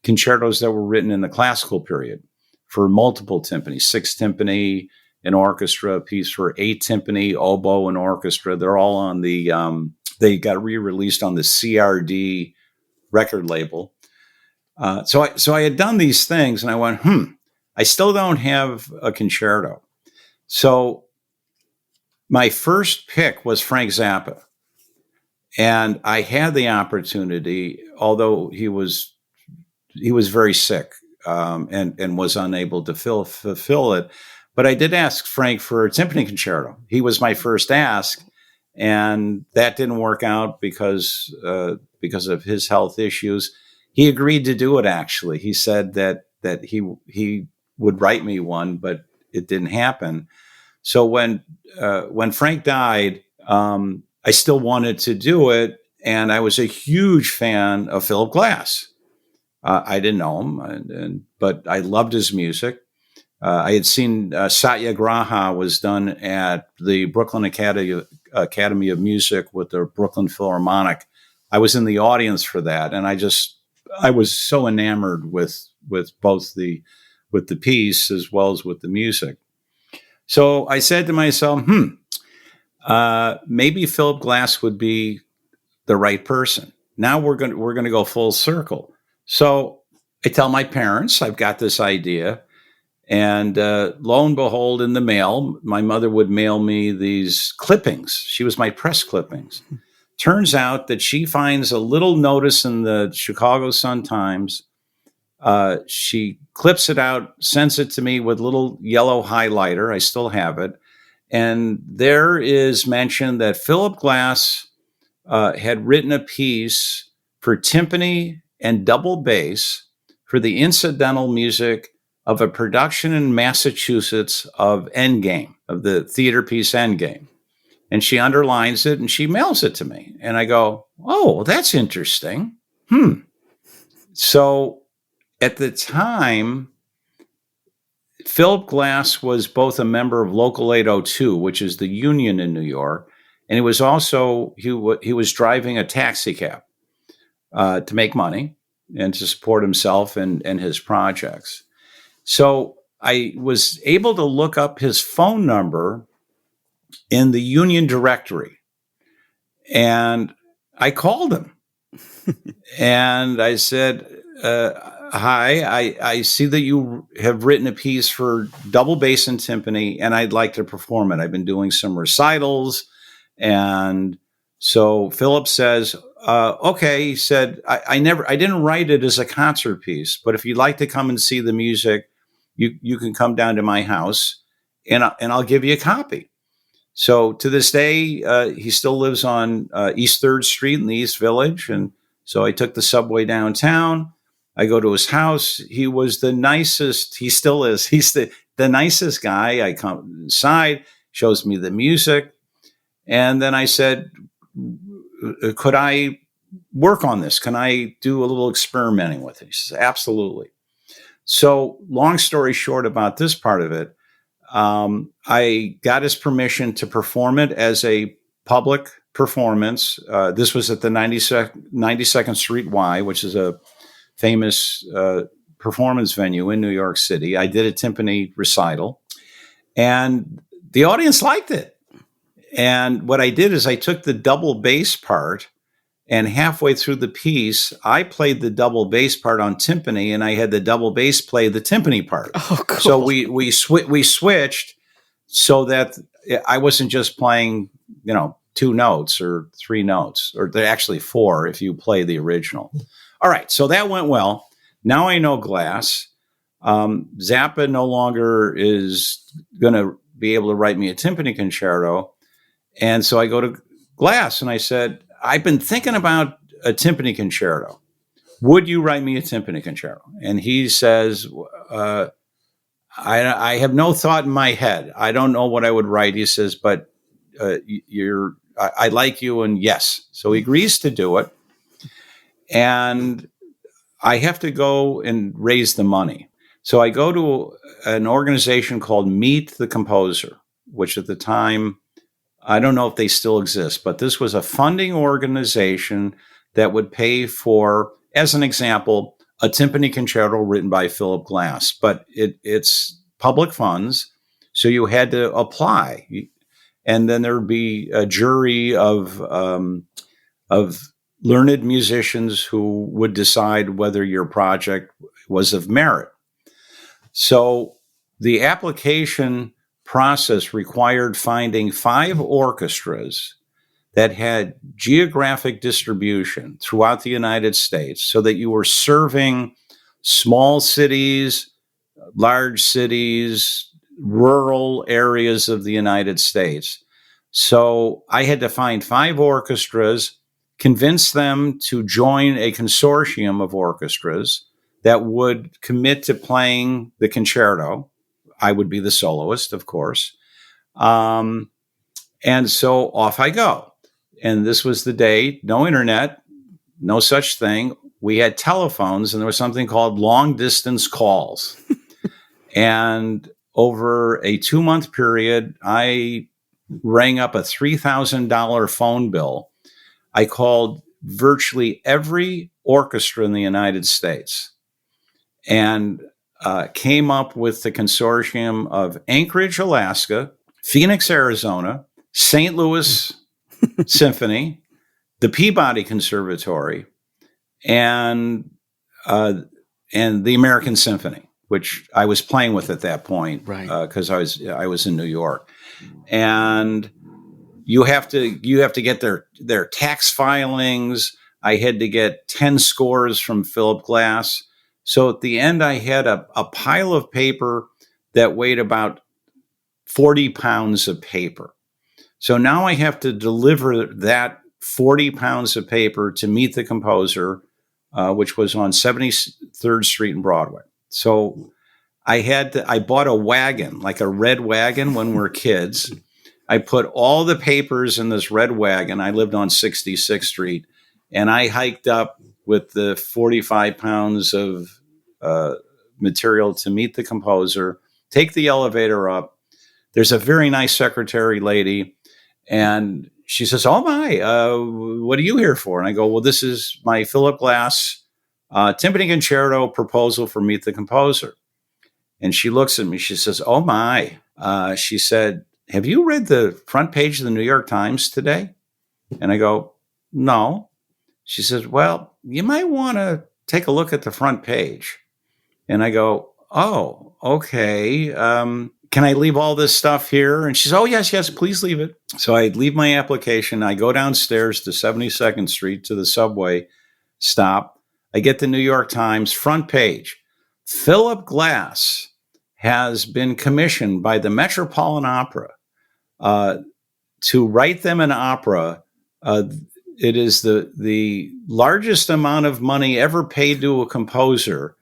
concertos that were written in the classical period for multiple timpani, 6 timpani, an orchestra, a piece for 8 timpani, oboe, and orchestra. They're all on the, they got re-released on the CRD record label. So I had done these things, and I went, I still don't have a concerto. So my first pick was Frank Zappa. And I had the opportunity, although he was very sick and was unable to fulfill it. But I did ask Frank for a timpani concerto. He was my first ask, and that didn't work out because of his health issues. He agreed to do it. Actually, he said that he would write me one, but it didn't happen. So when Frank died, I still wanted to do it, and I was a huge fan of Philip Glass. I didn't know him, but I loved his music. I had seen Satyagraha was done at the Brooklyn Academy of Music with the Brooklyn Philharmonic. I was in the audience for that, and I was so enamored with both with the piece as well as with the music. So I said to myself, maybe Philip Glass would be the right person. Now we're going to go full circle. So I tell my parents I've got this idea, and lo and behold, in the mail, my mother would mail me these clippings. She was my press clippings. Turns out that she finds a little notice in the Chicago Sun-Times. She clips it out, sends it to me with little yellow highlighter. I still have it. And there is mention that Philip Glass had written a piece for timpani and double bass for the incidental music of a production in Massachusetts of Endgame, of the theater piece Endgame. And she underlines it and she mails it to me. And I go, oh, that's interesting. So at the time, Philip Glass was both a member of Local 802, which is the union in New York, and he was also, he was driving a taxi cab to make money and to support himself and his projects. So I was able to look up his phone number in the union directory, and I called him. And I said, hi, I see that you have written a piece for double bass and timpani, and I'd like to perform it. I've been doing some recitals. And so Philip says, okay. He said, I didn't write it as a concert piece, but if you'd like to come and see the music, you can come down to my house and I'll give you a copy. So to this day, he still lives on East 3rd Street in the East Village. And so I took the subway downtown. I go to his house. He was the nicest. He still is. He's the nicest guy. I come inside, shows me the music. And then I said, could I work on this? Can I do a little experimenting with it? He says, absolutely. So long story short about this part of it, I got his permission to perform it as a public performance. This was at the 92nd Street Y, which is a famous performance venue in New York City. I did a timpani recital, and the audience liked it. And what I did is I took the double bass part, and halfway through the piece, I played the double bass part on timpani, and I had the double bass play the timpani part.
Oh, cool.
So we switched so that I wasn't just playing, 2 notes or 3 notes, or they're actually 4 if you play the original. All right, so that went well. Now I know Glass. Zappa no longer is going to be able to write me a timpani concerto. And so I go to Glass and I said, I've been thinking about a timpani concerto. Would you write me a timpani concerto? And he says, I have no thought in my head. I don't know what I would write. He says, but I like you, and yes. So he agrees to do it. And I have to go and raise the money. So I go to an organization called Meet the Composer, which at the time, I don't know if they still exist, but this was a funding organization that would pay for, as an example, a timpani concerto written by Philip Glass, but it's public funds, so you had to apply, and then there would be a jury of learned musicians who would decide whether your project was of merit. So the application process required finding 5 orchestras that had geographic distribution throughout the United States, so that you were serving small cities, large cities, rural areas of the United States. So I had to find 5 orchestras, convince them to join a consortium of orchestras that would commit to playing the concerto. I would be the soloist, of course. And so off I go. And this was the day, no internet, no such thing. We had telephones, and there was something called long distance calls. And over a 2-month period, I rang up a $3,000 phone bill. I called virtually every orchestra in the United States and came up with the consortium of Anchorage, Alaska, Phoenix, Arizona, St. Louis Symphony, the Peabody Conservatory, and the American Symphony, which I was playing with at that point,
right?
Because I was in New York, and you have to get their tax filings. I had to get 10 scores from Philip Glass. So at the end, I had a pile of paper that weighed about 40 pounds of paper. So now I have to deliver that 40 pounds of paper to Meet the Composer, which was on 73rd Street and Broadway. So I bought a wagon, like a red wagon when we were kids. I put all the papers in this red wagon. I lived on 66th Street, and I hiked up with the 45 pounds of material to Meet the Composer, take the elevator up. There's a very nice secretary lady, and she says, "Oh my, what are you here for?" And I go, "Well, this is my Philip Glass timpani concerto proposal for Meet the Composer." And she looks at me. She says, "Oh my," she said, "Have you read the front page of the New York Times today?" And I go, "No." She says, "Well, you might want to take a look at the front page." And I go, "Oh, okay. Can I leave all this stuff here?" And she says, "Oh, yes, please leave it." So I leave my application. I go downstairs to 72nd Street to the subway stop. I get the New York Times front page. Philip Glass has been commissioned by the Metropolitan Opera to write them an opera. It is the largest amount of money ever paid to a composer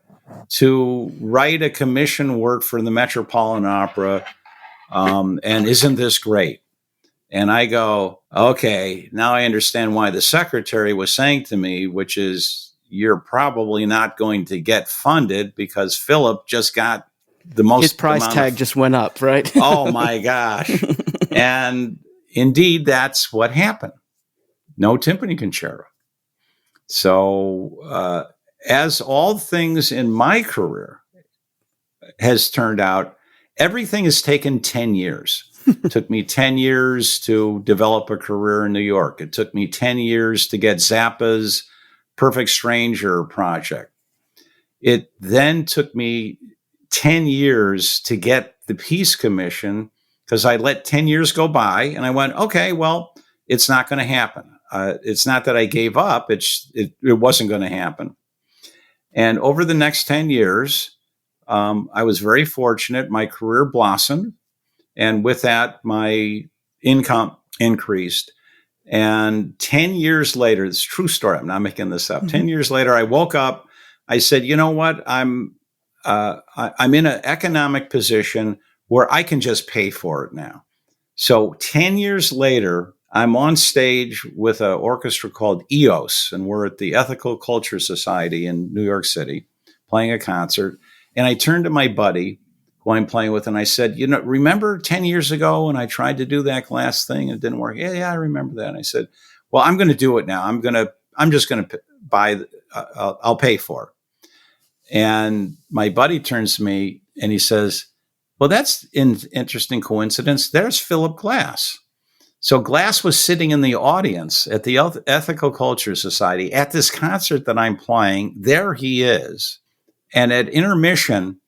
to write a commission work for the Metropolitan Opera. And isn't this great? And I go, okay, now I understand why the secretary was saying to me, which is, you're probably not going to get funded because Philip just got the most.
His price tag just went up, right?
Oh my gosh. And indeed, that's what happened. No timpani concerto. So, as all things in my career has turned out, everything has taken 10 years. It took me 10 years to develop a career in New York. It took me 10 years to get Zappa's Perfect Stranger project. It then took me 10 years to get the Peace Commission, because I let 10 years go by and I went, okay, well, it's not going to happen. It's not that I gave up. It wasn't going to happen. And over the next 10 years, I was very fortunate. My career blossomed. And with that, my income increased. And 10 years later, it's a true story. I'm not making this up. 10 years later, I woke up. I said, you know what? I'm in an economic position where I can just pay for it now. So 10 years later, I'm on stage with an orchestra called EOS, and we're at the Ethical Culture Society in New York City playing a concert. And I turned to my buddy who I'm playing with, and I said, you know, remember 10 years ago when I tried to do that glass thing and it didn't work? Yeah, I remember that. And I said, well, I'm going to do it now. I'm going to just going to buy. I'll pay for it. And my buddy turns to me and he says, "Well, that's an interesting coincidence. There's Philip Glass." So Glass was sitting in the audience at the Ethical Culture Society at this concert that I'm playing. There he is. And at intermission,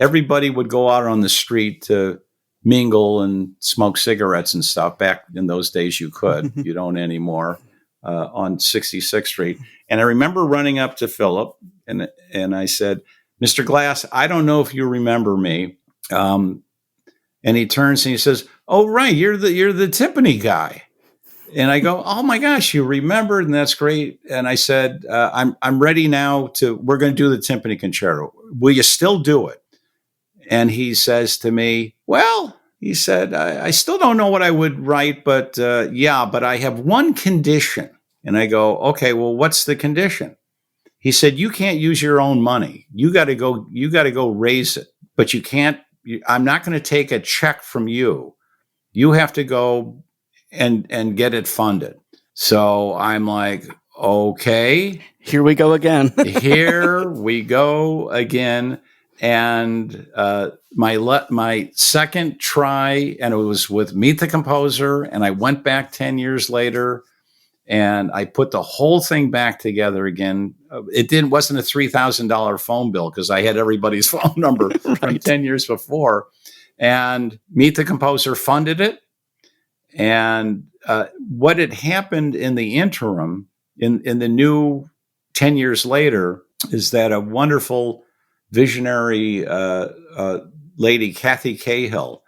everybody would go out on the street to mingle and smoke cigarettes and stuff. Back in those days, you could. You don't anymore, on 66th Street. And I remember running up to Philip, and I said, "Mr. Glass, I don't know if you remember me." And he turns and he says, "Oh, right, you're the timpani guy." And I go, "Oh my gosh, you remembered, and that's great." And I said, I'm ready now we're going to do the timpani concerto. Will you still do it?" And he says to me, "Well," he said, I still don't know what I would write, but but I have one condition." And I go, "Okay, well, what's the condition?" He said, "You can't use your own money. You got to go raise it, but you can't. I'm not going to take a check from you. You have to go and get it funded." So I'm like, okay.
Here we go again.
Here we go again. And my second try, and it was with Meet the Composer, and I went back 10 years later, and I put the whole thing back together again. It wasn't a $3,000 phone bill because I had everybody's phone number from 10 years before. And Meet the Composer funded it. And what had happened in the interim, in the new 10 years later, is that a wonderful visionary lady, Kathy Cahill,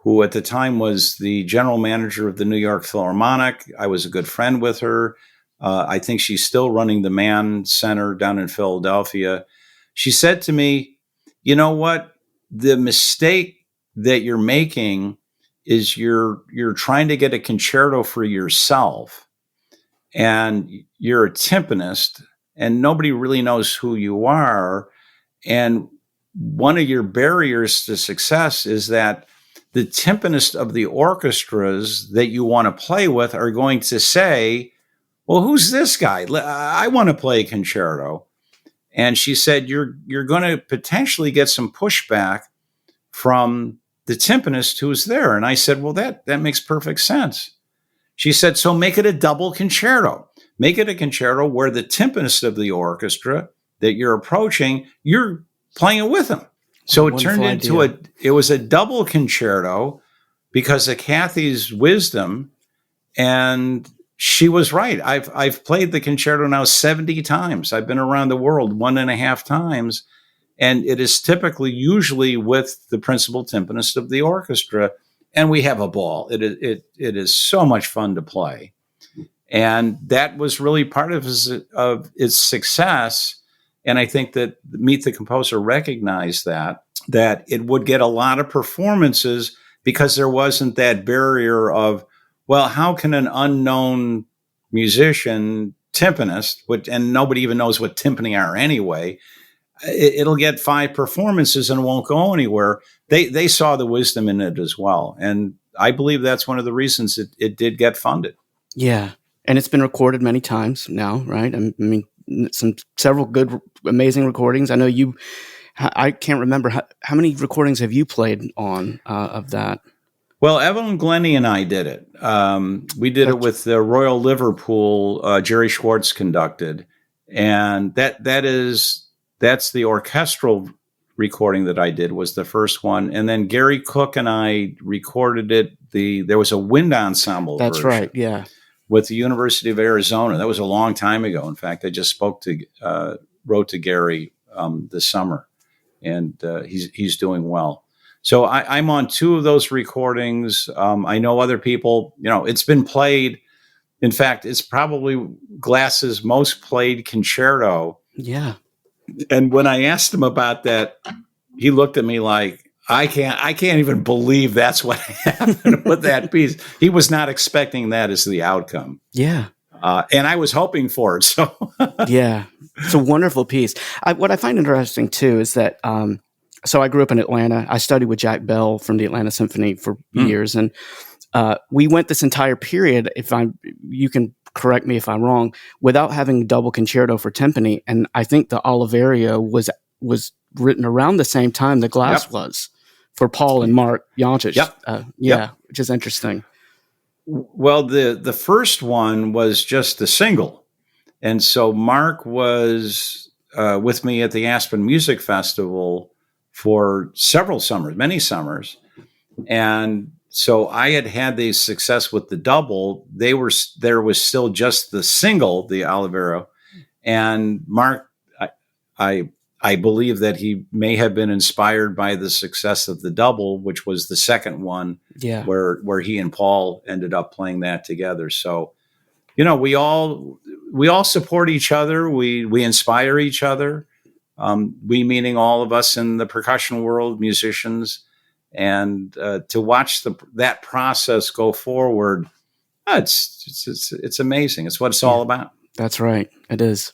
who at the time was the general manager of the New York Philharmonic. I was a good friend with her. I think she's still running the Mann Center down in Philadelphia. She said to me, "You know what? The mistake that you're making is you're trying to get a concerto for yourself, and you're a timpanist, and nobody really knows who you are. And one of your barriers to success is that the timpanist of the orchestras that you want to play with are going to say, 'Well, who's this guy? I want to play a concerto.'" And she said, you're going to potentially get some pushback from the timpanist who's there. And I said, "Well, that makes perfect sense." She said, "So make it a double concerto. Make it a concerto where the timpanist of the orchestra that you're approaching, you're playing it with him." So it turned into it was a double concerto because of Kathy's wisdom. And she was right. I've played the concerto now 70 times. I've been around the world 1.5 times. And it is usually with the principal timpanist of the orchestra. And we have a ball. It is so much fun to play. And that was really part of its success. And I think that Meet the Composer recognized that it would get a lot of performances because there wasn't that barrier of, well, how can an unknown musician, timpanist, and nobody even knows what timpani are anyway, it'll get 5 performances and won't go anywhere. They saw the wisdom in it as well. And I believe that's one of the reasons it did get funded.
Yeah. And it's been recorded many times now, right? I mean, several good, amazing recordings. I know I can't remember how many recordings have you played on of that?
Well, Evelyn Glennie and I did it. We did it with the Royal Liverpool, Jerry Schwartz conducted. And that's the orchestral recording that I did, was the first one. And then Gary Cook and I recorded it. There was a wind ensemble
That's
version.
right, yeah.
With the University of Arizona. That was a long time ago. In fact, I just wrote to Gary this summer, and he's doing well. So I'm on 2 of those recordings. I know other people, it's been played. In fact, it's probably Glass's most played concerto.
Yeah.
And when I asked him about that, he looked at me like, I can't even believe that's what happened with that piece. He was not expecting that as the outcome.
Yeah.
And I was hoping for it. So
yeah, it's a wonderful piece. What I find interesting too is that, so I grew up in Atlanta. I studied with Jack Bell from the Atlanta Symphony for years. And we went this entire period, you can correct me if I'm wrong, without having double concerto for timpani. And I think the Oliverio was written around the same time the Glass
Yep.
was for Paul and Mark Jančić.
Yep.
Yeah, which is interesting.
Well, the first one was just a single. And so Mark was with me at the Aspen Music Festival for several summers, many summers. And so I had the success with the double. There was still just the single, the Olivero. And Mark, I believe that he may have been inspired by the success of the double, which was the second one, where he and Paul ended up playing that together. So, we all support each other. We inspire each other. We meaning all of us in the percussion world, musicians, and to watch that process go forward, it's amazing. It's what it's all about.
That's right. It is.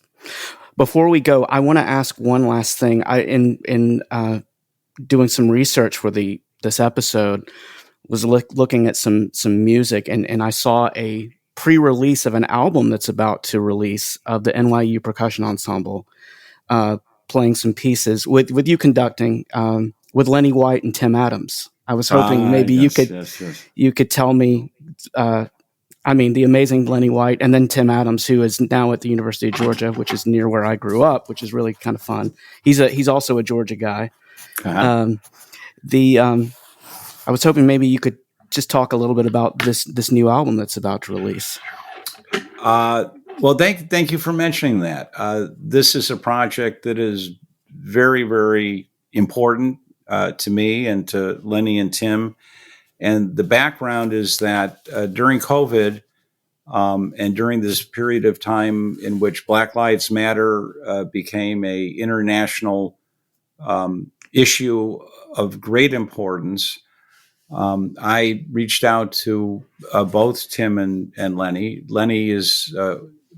Before we go, I want to ask one last thing. In doing some research for this episode, was looking at some music, and I saw a pre-release of an album that's about to release of the NYU Percussion Ensemble, playing some pieces with you conducting, with Lenny White and Tim Adams. I was hoping maybe you could tell me, the amazing Lenny White, and then Tim Adams, who is now at the University of Georgia, which is near where I grew up, which is really kind of fun. He's also a Georgia guy. Uh-huh. I was hoping maybe you could just talk a little bit about this new album that's about to release.
Well, thank you for mentioning that. This is a project that is very, very important to me and to Lenny and Tim. And the background is that during COVID and during this period of time in which Black Lives Matter became a international issue of great importance, I reached out to both Tim and Lenny. Lenny is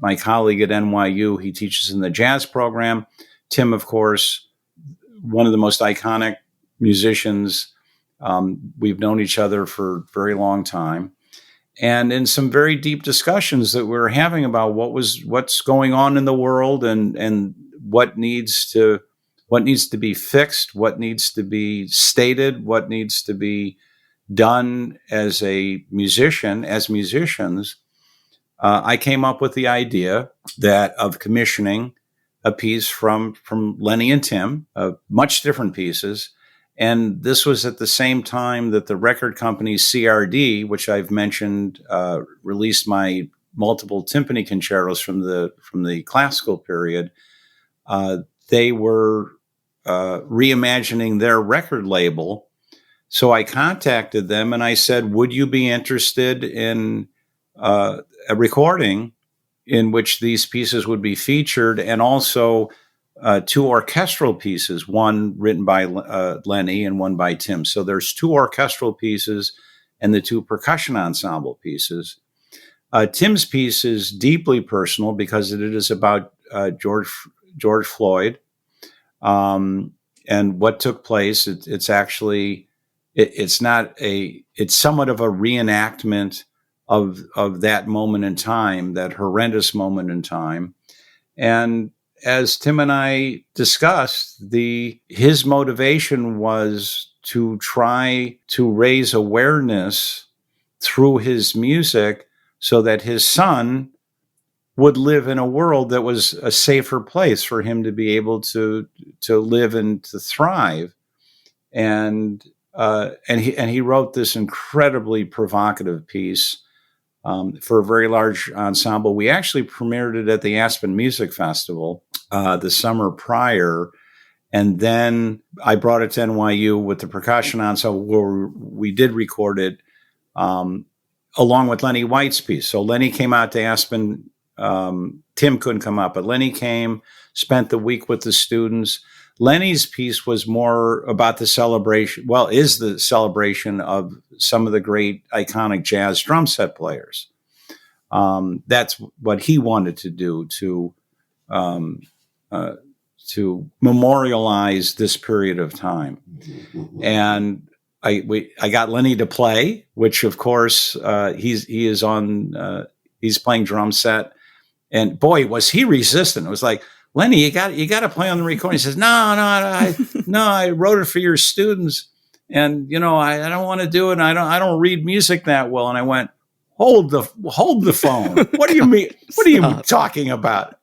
my colleague at NYU. He teaches in the jazz program. Tim, of course, one of the most iconic musicians. We've known each other for a very long time. And in some very deep discussions that we're having about what's going on in the world and what needs to be fixed, what needs to be stated, what needs to be done as musicians, I came up with the idea of commissioning a piece from Lenny and Tim, much different pieces. And this was at the same time that the record company CRD, which I've mentioned, released my multiple timpani concertos from the classical period. They were reimagining their record label. So I contacted them and I said, would you be interested in a recording in which these pieces would be featured, and also two orchestral pieces, one written by Lenny and one by Tim. So there's two orchestral pieces and the two percussion ensemble pieces. Tim's piece is deeply personal because it is about George Floyd and what took place. It's actually... It's somewhat of a reenactment of that moment in time, that horrendous moment in time. And as Tim and I discussed, his motivation was to try to raise awareness through his music so that his son would live in a world that was a safer place for him to be able to live and to thrive. And he wrote this incredibly provocative piece for a very large ensemble. We actually premiered it at the Aspen Music Festival the summer prior, and then I brought it to NYU with the percussion ensemble, where we did record it along with Lenny White's piece. So Lenny came out to Aspen. Tim couldn't come out, but Lenny came, spent the week with the students. Lenny's piece was more about the celebration, is the celebration of some of the great iconic jazz drum set players. That's what he wanted to do to memorialize this period of time. And I got Lenny to play, which of course he is on he's playing drum set. And boy, was he resistant. It was like, Lenny, you got to play on the recording. He says, no, I wrote it for your students. And, I don't want to do it. And I don't read music that well. And I went, hold the phone. What do you mean? What are you talking about?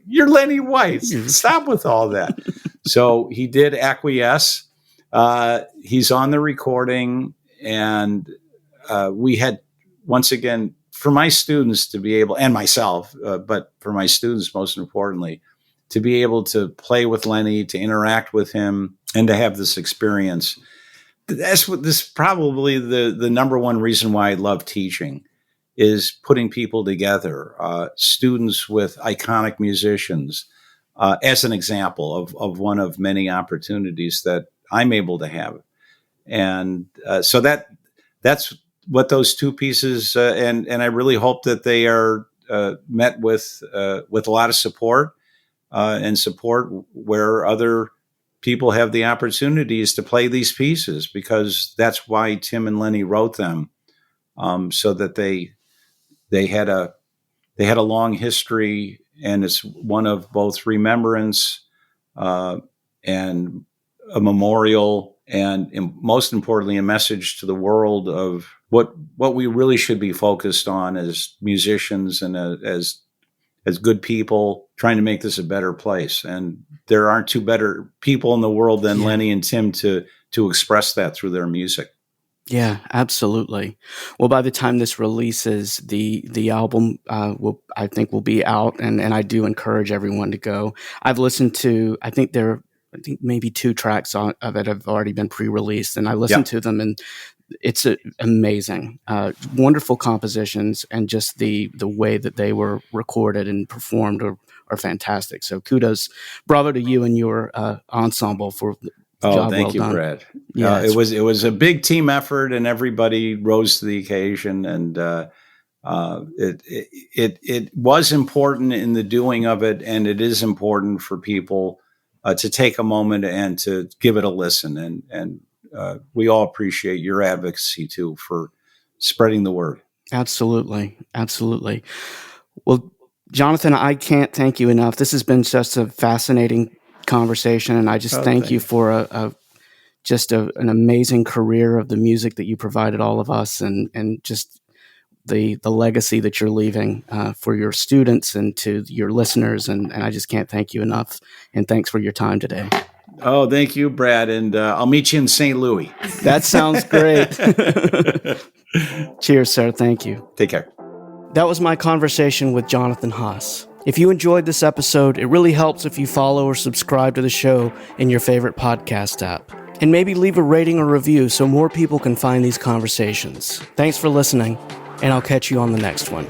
You're Lenny White. Stop with all that. So he did acquiesce. He's on the recording. And we had, once again, for my students to be able, and myself, but for my students, most importantly, to be able to play with Lenny, to interact with him, and to have this experience. That's what this probably the number one reason why I love teaching is putting people together, students with iconic musicians, as an example of one of many opportunities that I'm able to have. And so that's what those two pieces, and I really hope that they are met with a lot of support, and support where other people have the opportunities to play these pieces, because that's why Tim and Lenny wrote them, so that they had a long history, and it's one of both remembrance and a memorial, and most importantly, a message to the world of what we really should be focused on as musicians and as good people trying to make this a better place. And there aren't two better people in the world than Lenny and Tim to express that through their music.
Yeah, absolutely. Well, by the time this releases, the album I think will be out, and I do encourage everyone to go. I've listened to, I think maybe 2 tracks of it have already been pre-released, and I listened to them, and it's amazing, wonderful compositions, and just the way that they were recorded and performed are fantastic. So kudos, bravo to you and your ensemble for job
thank
well
you,
done.
Brad.
Yeah,
it was a big team effort, and everybody rose to the occasion, and it was important in the doing of it, and it is important for people to take a moment and to give it a listen, and we all appreciate your advocacy too for spreading the word.
Absolutely. Well, Jonathan, I can't thank you enough. This has been just a fascinating conversation, and I just thank you for an amazing career of the music that you provided all of us, and just the legacy that you're leaving for your students and to your listeners, and I just can't thank you enough. And thanks for your time today.
Oh, thank you, Brad, and I'll meet you in St. Louis.
That sounds great. Cheers, sir. Thank you.
Take care.
That was my conversation with Jonathan Haas. If you enjoyed this episode, it really helps if you follow or subscribe to the show in your favorite podcast app. And maybe leave a rating or review so more people can find these conversations. Thanks for listening, and I'll catch you on the next one.